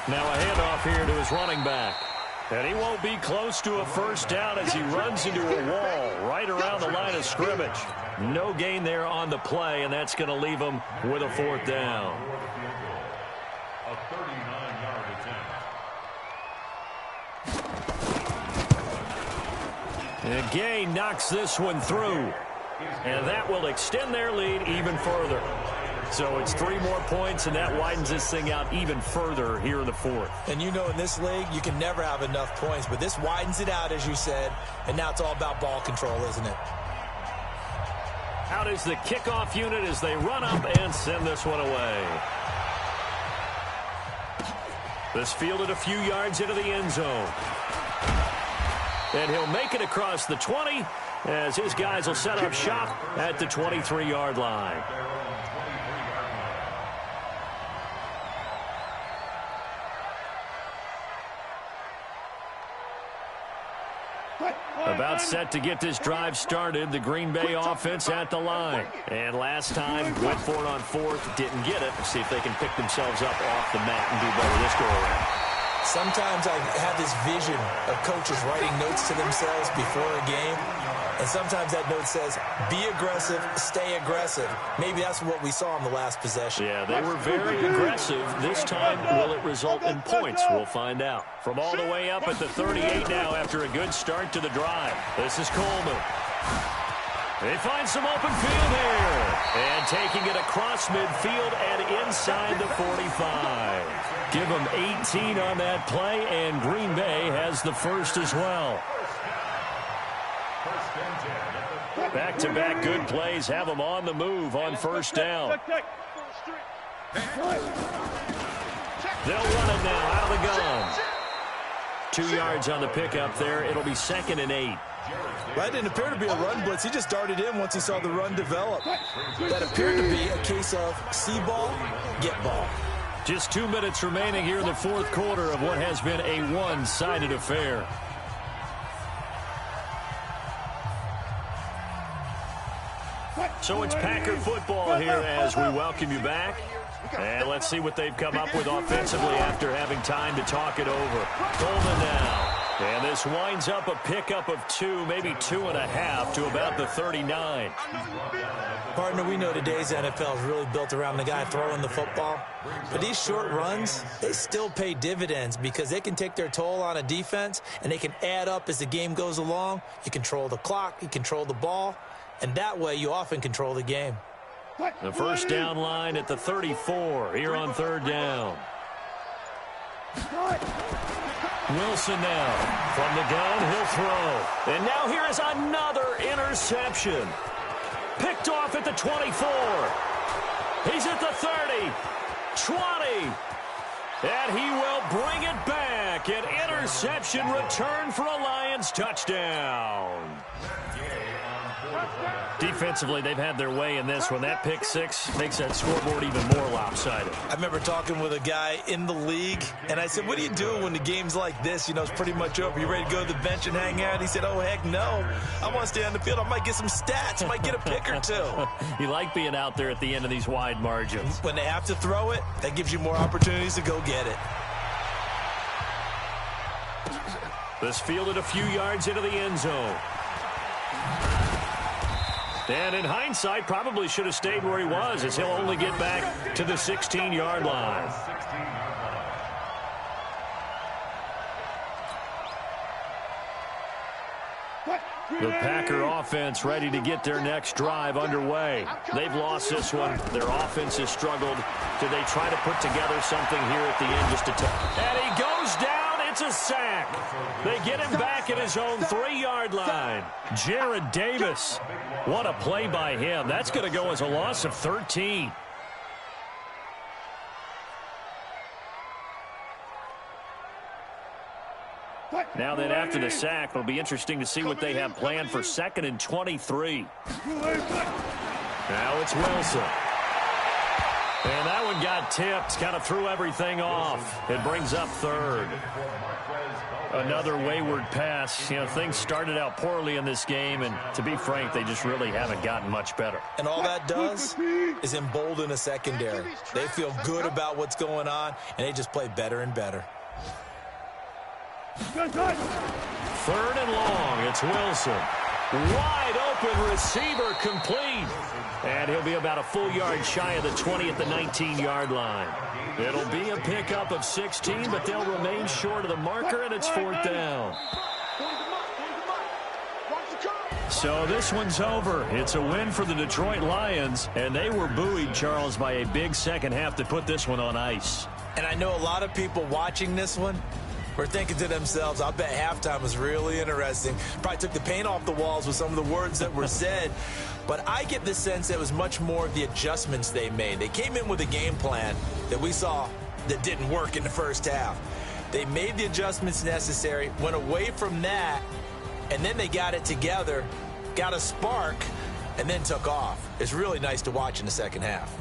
Now a handoff here to his running back. And he won't be close to a 1st down as he runs into a wall right around the line of scrimmage. No gain there on the play, and that's going to leave him with a 4th down. A 39-yard attempt. And Gay knocks this one through. And that will extend their lead even further. So it's 3 more points, and that widens this thing out even further here in the fourth. And you know in this league, you can never have enough points, but this widens it out, as you said, and now it's all about ball control, isn't it? Out is the kickoff unit as they run up and send this one away. This fielded a few yards into the end zone. And he'll make it across the 20 as his guys will set up shop at the 23-yard line. About set to get this drive started, the Green Bay offense at the line. And last time, went for it on 4th, didn't get it. See if they can pick themselves up off the mat and do better this go-around. Sometimes I have this vision of coaches writing notes to themselves before a game, and sometimes that note says, be aggressive, stay aggressive. Maybe that's what we saw in the last possession. Yeah, they were very aggressive. This time, will it result in points? We'll find out. From all the way up at the 38 now after a good start to the drive. This is Coleman. They find some open field here. And taking it across midfield and inside the 45. Give them 18 on that play, and Green Bay has the first as well. Back-to-back good plays have them on the move on first down. They'll run it now out of the gun. 2 yards on the pickup there. It'll be 2nd and 8. That didn't appear to be a run blitz. He just darted in once he saw the run develop. That appeared to be a case of see ball, get ball. Just 2 minutes remaining here in the fourth quarter of what has been a one-sided affair. So it's Packer football here as we welcome you back. And let's see what they've come up with offensively after having time to talk it over. Coleman now. And this winds up a pickup of 2, maybe 2.5 to about the 39. Partner, we know today's NFL is really built around the guy throwing the football. But these short runs, they still pay dividends because they can take their toll on a defense and they can add up as the game goes along. You control the clock, you control the ball, and that way you often control the game. The first down line at the 34 here on 3rd down. Wilson now from the gun, he'll throw. And now here is another interception. Picked off at the 24. He's at the 30, 20. And he will bring it back. An interception return for a Lions touchdown. Defensively, they've had their way in this one. That pick 6 makes that scoreboard even more lopsided. I remember talking with a guy in the league, and I said, what do you do when the game's like this? You know, it's pretty much over. You ready to go to the bench and hang out? He said, oh, heck no. I want to stay on the field. I might get some stats. I might get a pick or 2. You like being out there at the end of these wide margins. When they have to throw it, that gives you more opportunities to go get it. This fielded a few yards into the end zone. And in hindsight, probably should have stayed where he was as he'll only get back to the 16-yard line. The Packer offense ready to get their next drive underway. They've lost this one. Their offense has struggled. Do they try to put together something here at the end just to and he goes down. It's a sack. They get him back at his own 3-yard line. Jarrad Davis. What a play by him. That's going to go as a loss of 13. Now then, after the sack, it'll be interesting to see what they have planned for 2nd and 23. Now it's Wilson. And that one got tipped, kind of threw everything off. It brings up 3rd. Another wayward pass. You know, things started out poorly in this game, and to be frank, they just really haven't gotten much better. And all that does is embolden a secondary. They feel good about what's going on, and they just play better and better. 3rd and long. It's Wilson. Wide open receiver complete. And he'll be about a full yard shy of the 20 at the 19-yard line. It'll be a pickup of 16, but they'll remain short of the marker, and it's 4th down. So this one's over. It's a win for the Detroit Lions, and they were buoyed, Charles, by a big second half to put this one on ice. And I know a lot of people watching this one were thinking to themselves, I bet halftime was really interesting. Probably took the paint off the walls with some of the words that were said. But I get the sense it was much more of the adjustments they made. They came in with a game plan that we saw that didn't work in the first half. They made the adjustments necessary, went away from that, and then they got it together, got a spark, and then took off. It's really nice to watch in the second half.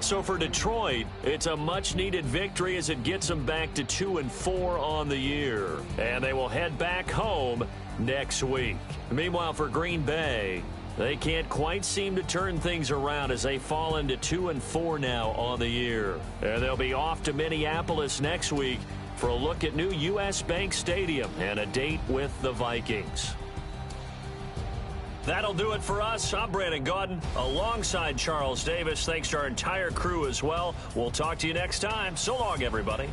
So for Detroit, it's a much-needed victory as it gets them back to 2-4 on the year. And they will head back home next week. Meanwhile, for Green Bay, they can't quite seem to turn things around as they fall into 2-4 now on the year. And they'll be off to Minneapolis next week for a look at new U.S. Bank Stadium and a date with the Vikings. That'll do it for us. I'm Brandon Gaudin alongside Charles Davis. Thanks to our entire crew as well. We'll talk to you next time. So long, everybody.